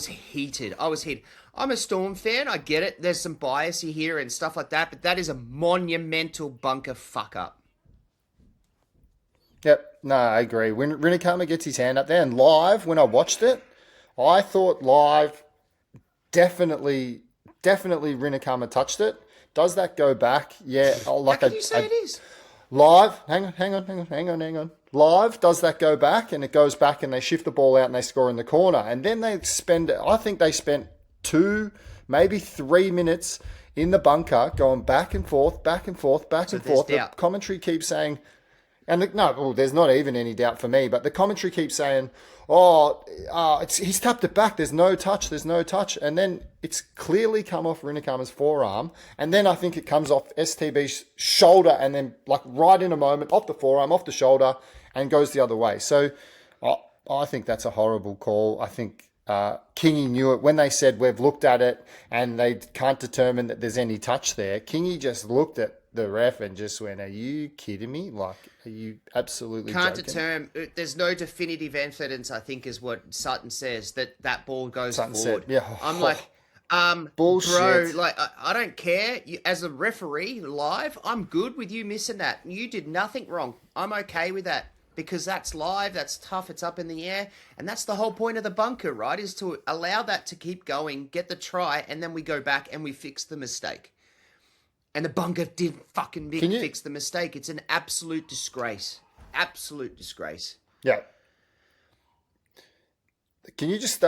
heated. I'm a Storm fan. I get it. There's some bias here and stuff like that, but that is a monumental bunker fuck up. Yep. No, I agree. When Rinakama gets his hand up there, and live, when I watched it, I thought live, definitely Rinakama touched it. Does that go back? Yeah. How can you say it is? Live, hang on. Live, does that go back? And it goes back, and they shift the ball out and they score in the corner. And then I think they spent 2, maybe 3 minutes in the bunker going back and forth. The commentary keeps saying, there's not even any doubt for me, but the commentary keeps saying, he's tapped it back. There's no touch. And then it's clearly come off Rinakama's forearm. And then I think it comes off STB's shoulder, and then right in a moment, off the forearm, off the shoulder, and goes the other way. So I think that's a horrible call. I think Kingy knew it. When they said we've looked at it and they can't determine that there's any touch there, Kingy just looked at the ref and just went, "Are you kidding me? Like, are you absolutely Can't joking?" determine. There's no definitive evidence, I think, is what Sutton says, that ball goes Sutton forward. said, "Yeah, I'm like, bullshit." bro, like I don't care. As a referee live, I'm good with you missing that. You did nothing wrong. I'm okay with that because that's live. That's tough. It's up in the air, and that's the whole point of the bunker, right? Is to allow that to keep going, get the try, and then we go back and we fix the mistake. And the bunker didn't fucking fix the mistake. It's an absolute disgrace. Absolute disgrace. Yeah. Can you just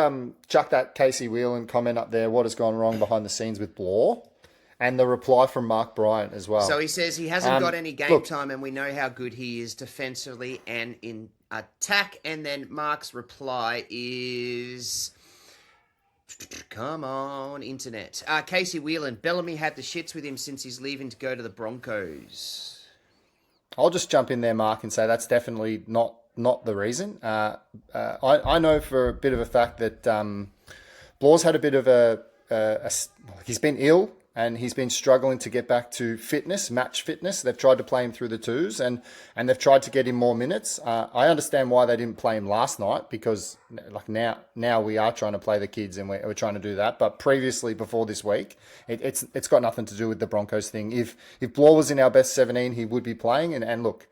chuck that Casey Whelan comment up there? What has gone wrong behind the scenes with Blore? And the reply from Mark Bryant as well. So he says he hasn't got any game time, and we know how good he is defensively and in attack. And then Mark's reply is... Come on, internet. Casey Whelan. Bellamy had the shits with him since he's leaving to go to the Broncos. I'll just jump in there, Mark, and say that's definitely not the reason. I know for a bit of a fact that Blore's had a bit of he's been ill and he's been struggling to get back to fitness, match fitness. They've tried to play him through the twos and they've tried to get him more minutes. I understand why they didn't play him last night because like now we are trying to play the kids and we're trying to do that. But previously, before this week, it's got nothing to do with the Broncos thing. If Blore was in our best 17, he would be playing. And look,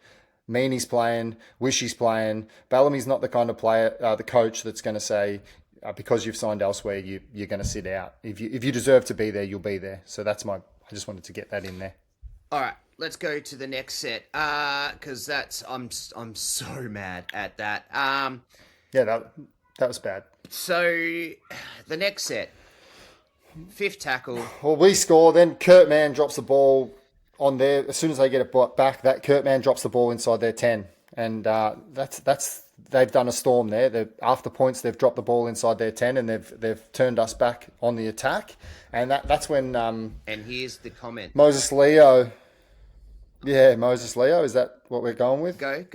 Meaney's playing, Wishy's playing. Bellamy's not the kind of player, the coach that's going to say, because you've signed elsewhere, you're going to sit out. If you deserve to be there, you'll be there. So that's I just wanted to get that in there. All right, let's go to the next set because I'm so mad at that. Yeah, that was bad. So the next set, fifth tackle. Well, we score. Then Kurt Mann drops the ball on there. As soon as they get it back, that Kurt Mann drops the ball inside their 10, and that's. They've done a storm there. After points, they've dropped the ball inside their 10 and they've turned us back on the attack. And that's when... and here's the comment. Moses Leo. Yeah, Moses Leo. Is that what we're going with? Go.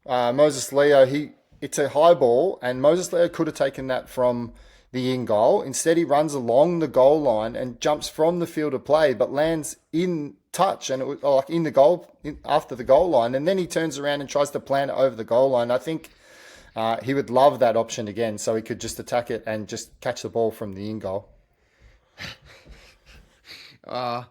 Moses Leo, it's a high ball and Moses Leo could have taken that from the in goal. Instead, he runs along the goal line and jumps from the field of play but lands in touch and it was like in the goal after the goal line, and then he turns around and tries to plant it over the goal line. I think he would love that option again, so he could just attack it and just catch the ball from the in goal. I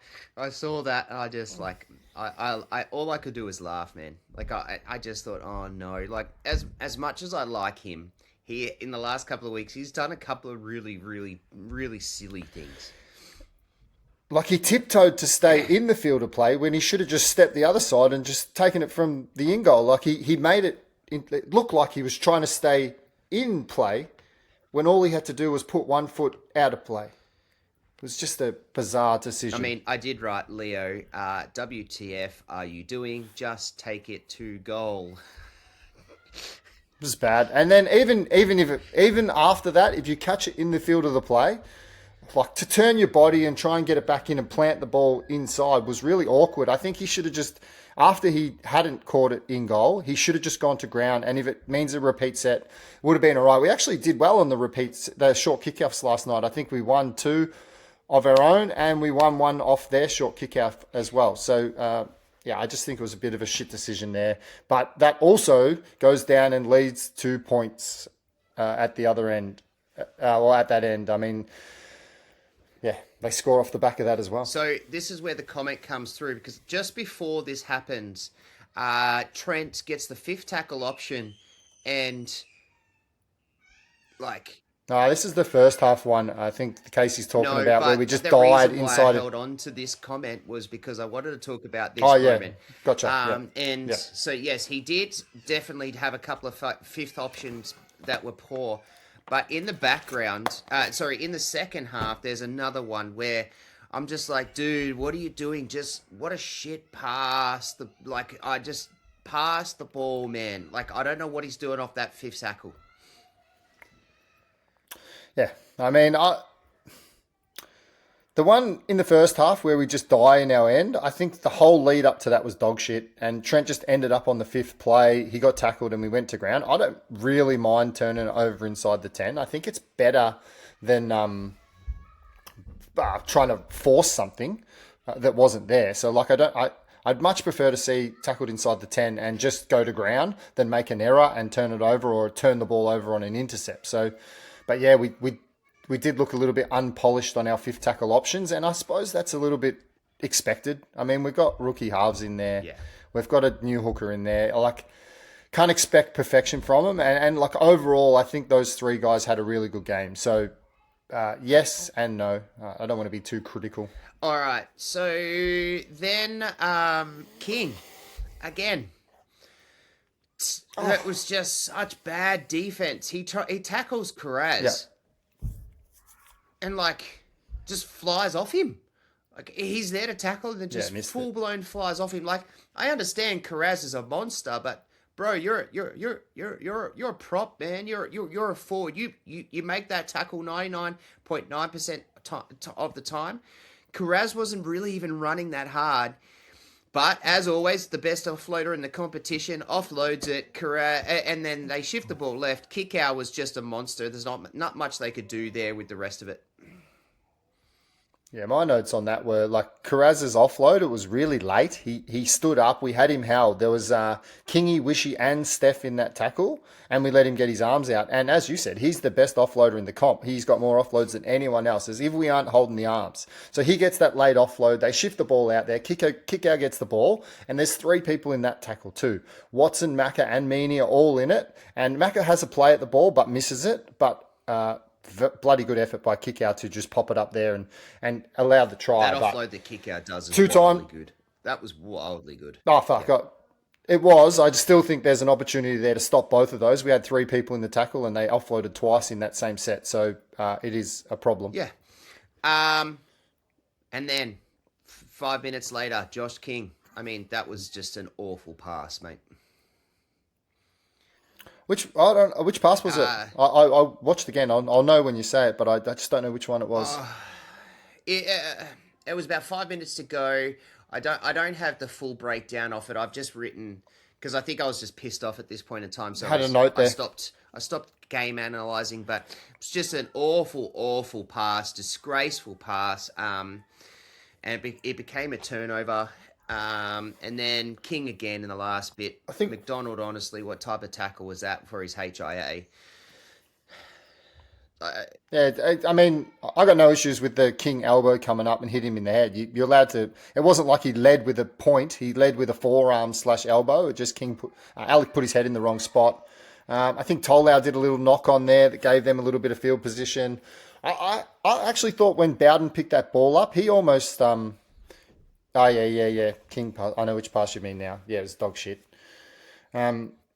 saw that and I just like I all I could do was laugh, man. Like I just thought, oh no, like as much as I like him, he in the last couple of weeks he's done a couple of really really really silly things. Like he tiptoed to stay in the field of play when he should have just stepped the other side and just taken it from the in goal. Like he made it look like he was trying to stay in play when all he had to do was put one foot out of play. It was just a bizarre decision. I mean, I did write, Leo, WTF are you doing? Just take it to goal. It was bad. And then even after that, if you catch it in the field of the play, like to turn your body and try and get it back in and plant the ball inside was really awkward. I think he should have just, after he hadn't caught it in goal, he should have just gone to ground. And if it means a repeat set, would have been all right. We actually did well on the repeats, the short kickoffs last night. I think we won 2 of our own and we won 1 off their short kickoff as well. So, I just think it was a bit of a shit decision there. But that also goes down and leads to points at the other end, or at that end. I mean... Yeah, they score off the back of that as well. So this is where the comment comes through because just before this happens, Trent gets the fifth tackle option and like... No, this is the first half one. I think Casey's talking about where we just died inside. The reason why I held on to this comment was because I wanted to talk about this moment. Gotcha. So yes, he did definitely have a couple of fifth options that were poor. But in the background, in the second half, there's another one where I'm just like, dude, what are you doing? Just what a shit pass. I just passed the ball, man. Like, I don't know what he's doing off that fifth tackle. Yeah, I mean, the one in the first half where we just die in our end, I think the whole lead up to that was dog shit. And Trent just ended up on the 5th play. He got tackled and we went to ground. I don't really mind turning it over inside the 10. I think it's better than trying to force something. that wasn't there. So like I'd much prefer to see tackled inside the 10 and just go to ground than make an error and turn it over or turn the ball over on an intercept. So, but yeah, we did look a little bit unpolished on our fifth tackle options, and I suppose that's a little bit expected. I mean, we've got rookie halves in there. Yeah. We've got a new hooker in there. Like, can't expect perfection from them. And like overall, I think those three guys had a really good game. So yes and no. I don't want to be too critical. All right. So then, King, again. That was just such bad defense. He tackles Carraz. Yeah. And like just flies off him. Like he's there to tackle and then just full blown flies off him. Like I understand Carraz is a monster, but bro, you're a prop, man. You're a forward. You make that tackle 99.9% of the time. Carraz wasn't really even running that hard. But as always, the best offloader in the competition offloads it, and then they shift the ball left. Kickout was just a monster. There's not much they could do there with the rest of it. Yeah, my notes on that were like Carraz's offload. It was really late. He stood up. We had him held. There was Kingy, Wishy, and Steph in that tackle, and we let him get his arms out. And as you said, he's the best offloader in the comp. He's got more offloads than anyone else, as if we aren't holding the arms. So he gets that late offload. They shift the ball out there. Kick out gets the ball, and there's three people in that tackle too. Watson, Macca, and Meany are all in it. And Macca has a play at the ball but misses it. But bloody good effort by Kickout to just pop it up there and allow the try. That offload that Kickout does is wildly good. That was wildly good. Oh, fuck. Yeah. It was. I still think there's an opportunity there to stop both of those. We had three people in the tackle and they offloaded twice in that same set. So it is a problem. Yeah. And then 5 minutes later, Josh King. I mean, that was just an awful pass, mate. Which pass was it? I watched again. I'll know when you say it, but I just don't know which one it was. It was about 5 minutes to go. I don't have the full breakdown of it. I've just written because I think I was just pissed off at this point in time. So I had a note there. I stopped game analyzing, but it's just an awful pass, disgraceful pass. And it became a turnover. And then King again in the last bit. I think McDonald, honestly, what type of tackle was that for his HIA? Yeah, I mean, I got no issues with the King elbow coming up and hit him in the head. You're allowed to. It wasn't like he led with a point. He led with a forearm / elbow. It just Alec put his head in the wrong spot. I think Tolau did a little knock on there that gave them a little bit of field position. I actually thought when Bowden picked that ball up, he almost Oh, yeah. King pass. I know which pass you mean now. Yeah, it was dog shit.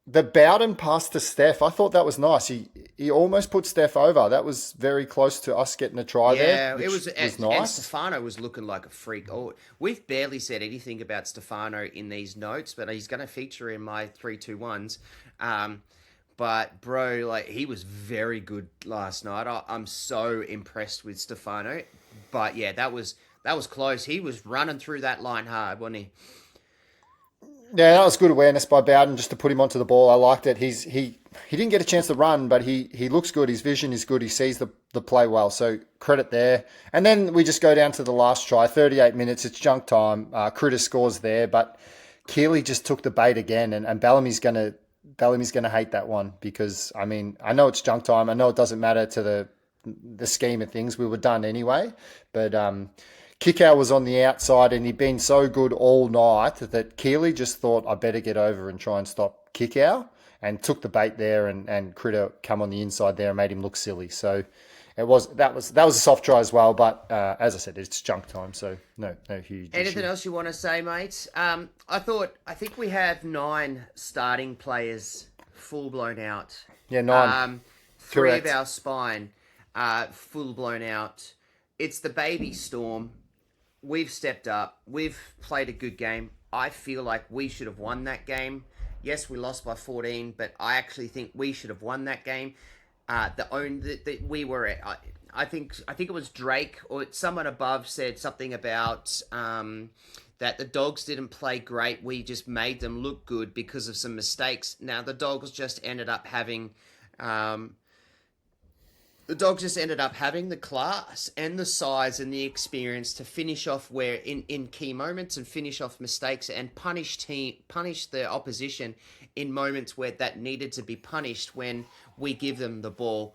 The Bowden pass to Steph, I thought that was nice. He almost put Steph over. That was very close to us getting a try there. Yeah, it was nice. And Stefano was looking like a freak. Oh, we've barely said anything about Stefano in these notes, but he's going to feature in my 3-2-1s. But bro, like he was very good last night. I'm so impressed with Stefano. But yeah, that was close. He was running through that line hard, wasn't he? Yeah, that was good awareness by Bowden just to put him onto the ball. I liked it. He didn't get a chance to run, but he looks good. His vision is good. He sees the play well. So credit there. And then we just go down to the last try. 38 minutes. It's junk time. Critter scores there, but Keeley just took the bait again, and Bellamy's gonna hate that one because I mean I know it's junk time. I know it doesn't matter to the scheme of things. We were done anyway, but Kickout was on the outside and he'd been so good all night that Keeley just thought, I better get over and try and stop Kickout, and took the bait there and Critter come on the inside there and made him look silly. So that was a soft try as well, but as I said, it's junk time, so no huge Anything issue. else you want to say, mate? I think we have 9 starting players full blown out. Yeah, 9. 3 Correct. of our spine full blown out. It's the baby Storm. We've stepped up. We've played a good game. I feel like we should have won that game. Yes, we lost by 14, but I actually think we should have won that game. I think it was Drake or someone above said something about that the Dogs didn't play great. We just made them look good because of some mistakes. Now the Dogs just ended up having The Dogs just ended up having the class and the size and the experience to finish off where in key moments and finish off mistakes and punish the opposition in moments where that needed to be punished when we give them the ball.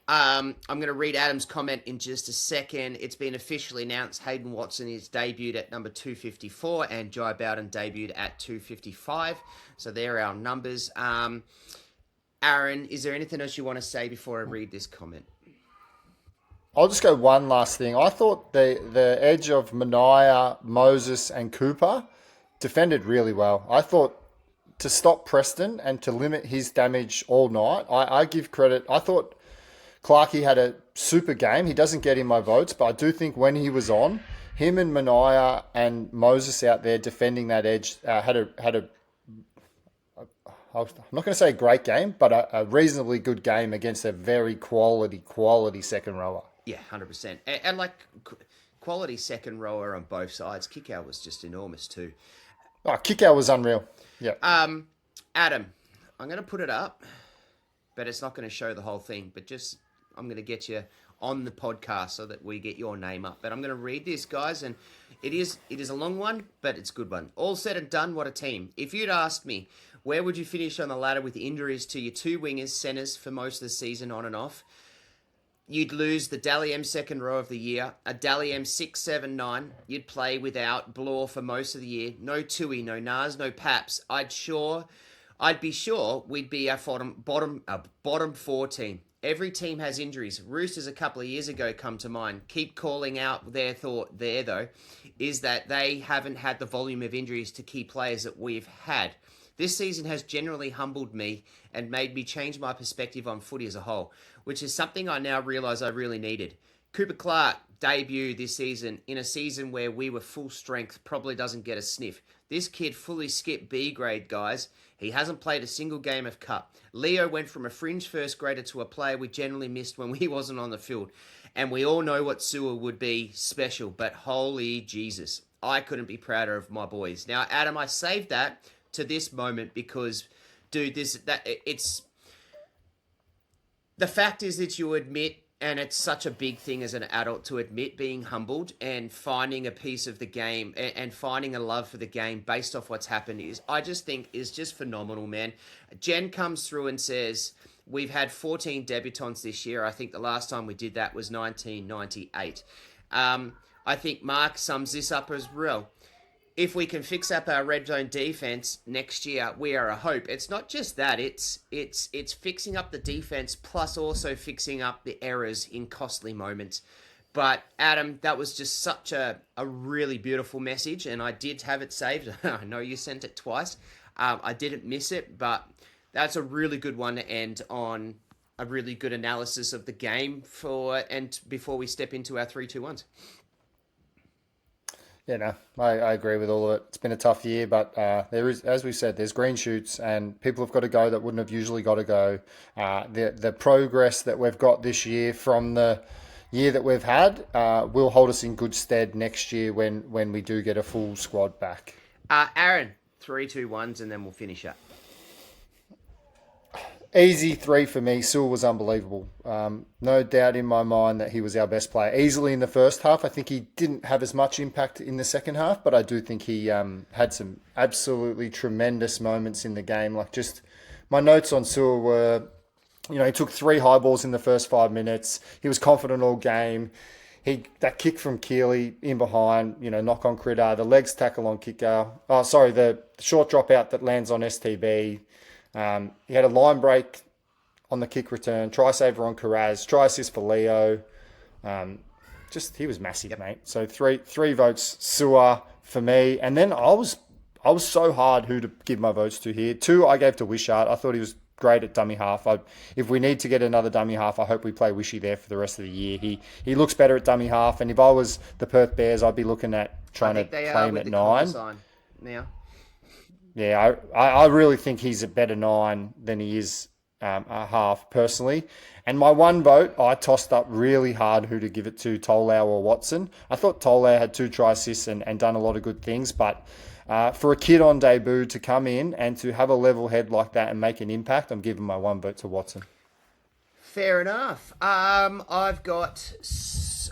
I'm going to read Adam's comment in just a second. It's been officially announced Hayden Watson is debuted at number 254 and Jai Bowden debuted at 255. So there are our numbers. Aaron, is there anything else you want to say before I read this comment? I'll just go one last thing. I thought the edge of Mania, Moses, and Cooper defended really well. I thought to stop Preston and to limit his damage all night, I give credit. I thought Clarkey had a super game. He doesn't get in my votes, but I do think when he was on, him and Mania and Moses out there defending that edge had a I'm not going to say a great game, but a reasonably good game against a very quality second rower. Yeah, 100%. And like quality second rower on both sides. Kickout was just enormous too. Oh, Kickout was unreal. Yeah. Adam, I'm going to put it up, but it's not going to show the whole thing. But just I'm going to get you on the podcast so that we get your name up. But I'm going to read this, guys, and it is a long one, but it's a good one. All said and done, what a team. If you'd asked me, where would you finish on the ladder with injuries to your two wingers, centres for most of the season on and off? You'd lose the Dally M second row of the year, a Dally M 6, 7, 9. You'd play without Blore for most of the year. No Tui, no Nas, no Paps. I'd be sure we'd be a bottom 4 team. Every team has injuries. Roosters a couple of years ago come to mind. Keep calling out their thought there, though, is that they haven't had the volume of injuries to key players that we've had. This season has generally humbled me and made me change my perspective on footy as a whole, which is something I now realise I really needed. Cooper Clark debut this season in a season where we were full strength probably doesn't get a sniff. This kid fully skipped B grade, guys. He hasn't played a single game of Cup. Leo went from a fringe first grader to a player we generally missed when he wasn't on the field. And we all know what Sewer would be special, but holy Jesus, I couldn't be prouder of my boys. Now, Adam, I saved that to this moment because, dude, it's the fact is that you admit, and it's such a big thing as an adult to admit being humbled and finding a piece of the game and finding a love for the game based off what's happened I just think is just phenomenal, man. Jen comes through and says, we've had 14 debutants this year. I think the last time we did that was 1998. I think Mark sums this up as real. If we can fix up our red zone defense next year, we are a hope. It's not just that; it's fixing up the defense plus also fixing up the errors in costly moments. But Adam, that was just such a really beautiful message, and I did have it saved. I know you sent it twice. I didn't miss it, but that's a really good one to end on. A really good analysis of the game before we step into our 3-2-1s. Yeah, no, I agree with all of it. It's been a tough year, but there is, as we said, there's green shoots and people have got to go that wouldn't have usually got to go. The progress that we've got this year from the year that we've had will hold us in good stead next year when we do get a full squad back. Aaron, 3-2-1s and then we'll finish up. Easy 3 for me. Sewell was unbelievable. No doubt in my mind that he was our best player. Easily in the first half. I think he didn't have as much impact in the second half, but I do think he had some absolutely tremendous moments in the game. Like just my notes on Sewell were, he took 3 high balls in the first 5 minutes. He was confident all game. That kick from Keeley in behind, knock on Critter, the legs tackle on kicker. The short drop out that lands on STB. He had a line break on the kick return, try saver on Carraz, try assist for Leo. He was massive, mate. So three votes, Sewer for me. And then I was so hard who to give my votes to here. 2 I gave to Wishart. I thought he was great at dummy half. If we need to get another dummy half, I hope we play Wishy there for the rest of the year. He looks better at dummy half. And if I was the Perth Bears, I'd be looking at trying to play him at 9. Now. Yeah, I really think he's a better 9 than he is a half, personally. And my one vote, I tossed up really hard who to give it to, Tolau or Watson. I thought Tolau had 2 try assists and done a lot of good things, but for a kid on debut to come in and to have a level head like that and make an impact, I'm giving my one vote to Watson. Fair enough. I've got.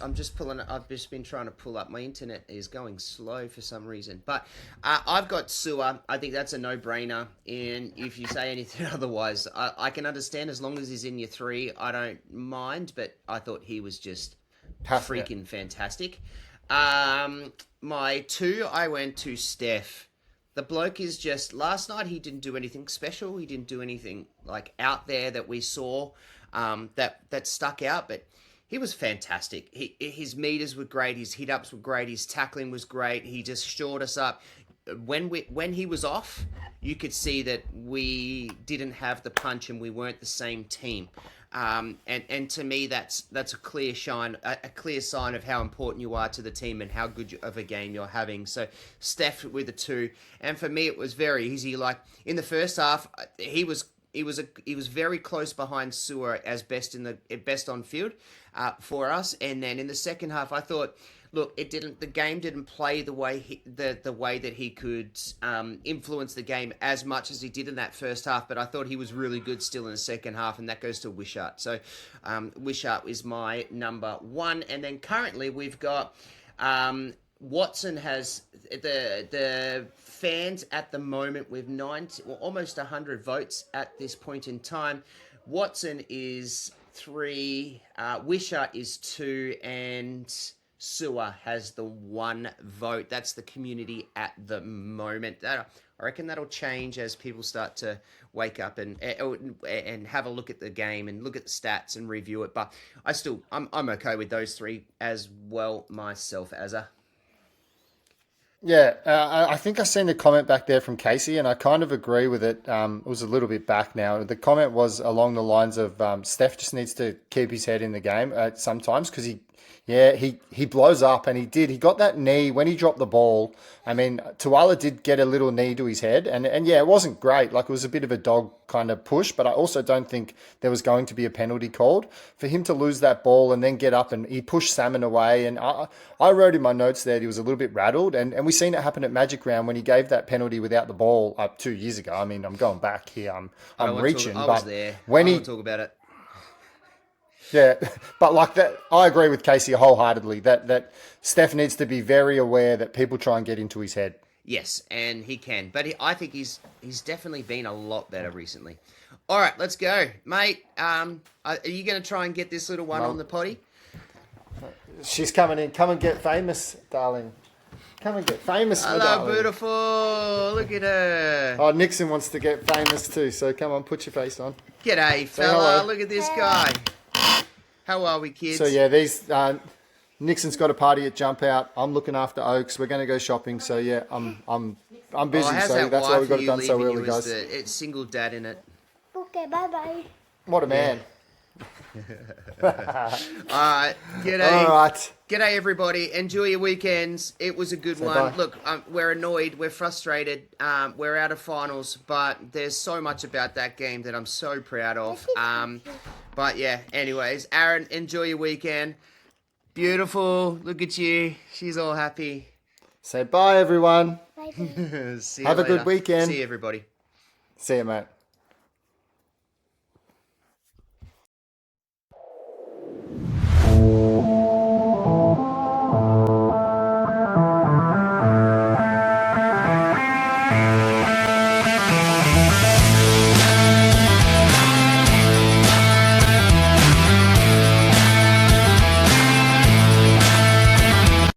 I'm just pulling. I've just been trying to pull up. My internet is going slow for some reason, but I've got Sewer. I think that's a no-brainer. And if you say anything otherwise, I can understand as long as he's in your three. I don't mind. But I thought he was just freaking fantastic. My two, I went to Steph. The bloke is just last night. He didn't do anything special. He didn't do anything like out there that we saw that stuck out. But he was fantastic. His meters were great. His hit ups were great. His tackling was great. He just shored us up. When he was off, you could see that we didn't have the punch and we weren't the same team. And to me, that's a clear sign of how important you are to the team and how good of a game you're having. So Steph with the two, and for me it was very easy. Like in the first half, he was very close behind Sewer as best on field for us, and then in the second half, I thought. Look, the game didn't play the way the way that he could influence the game as much as he did in that first half. But I thought he was really good still in the second half, and that goes to Wishart. So Wishart is my number one, and then currently we've got Watson has the fans at the moment with almost 100 votes at this point in time. Watson is 3, Wishart is 2, and Sewer has the 1 vote. That's the community at the moment. I reckon that'll change as people start to wake up and have a look at the game and look at the stats and review it. But I'm okay with those 3 as well myself, Azza. Yeah, I think I seen the comment back there from Casey, and I kind of agree with it. It was a little bit back now. The comment was along the lines of Steph just needs to keep his head in the game sometimes because he blows up, and he did. He got that knee when he dropped the ball. I mean, Tuala did get a little knee to his head, and yeah, it wasn't great. Like, it was a bit of a dog kind of push, but I also don't think there was going to be a penalty called. For him to lose that ball and then get up, and he pushed Salmon away, and I wrote in my notes there that he was a little bit rattled, and we seen it happen at Magic Round when he gave that penalty without the ball 2 years ago. I mean, I'm going back here. I'm reaching. I was there. I want to talk about it. Yeah, but like that, I agree with Casey wholeheartedly that Steph needs to be very aware that people try and get into his head. Yes, and he can. But I think he's definitely been a lot better recently. All right, let's go. Mate, are you going to try and get this little one on the potty? She's coming in. Come and get famous, darling. Come and get famous, my Hello, darling. Beautiful. Look at her. Oh, Nixon wants to get famous too, so come on, put your face on. G'day, fella. Look at this guy. How are we, kids? So, yeah, these... Nixon's got a party at Jump Out. I'm looking after Oaks. We're going to go shopping. So, yeah, I'm busy. So that's why we got it done so early, guys. It's single dad in it. Okay, bye-bye. What a man. All right. G'day. All right. G'day, everybody. Enjoy your weekends. It was a good one. Bye. Look, we're annoyed. We're frustrated. We're out of finals, but there's so much about that game that I'm so proud of. But, yeah, anyways, Aaron, enjoy your weekend. Beautiful. Look at you. She's all happy. Say bye, everyone. Bye. See you Have a later. good weekend. See you, everybody. See you, mate.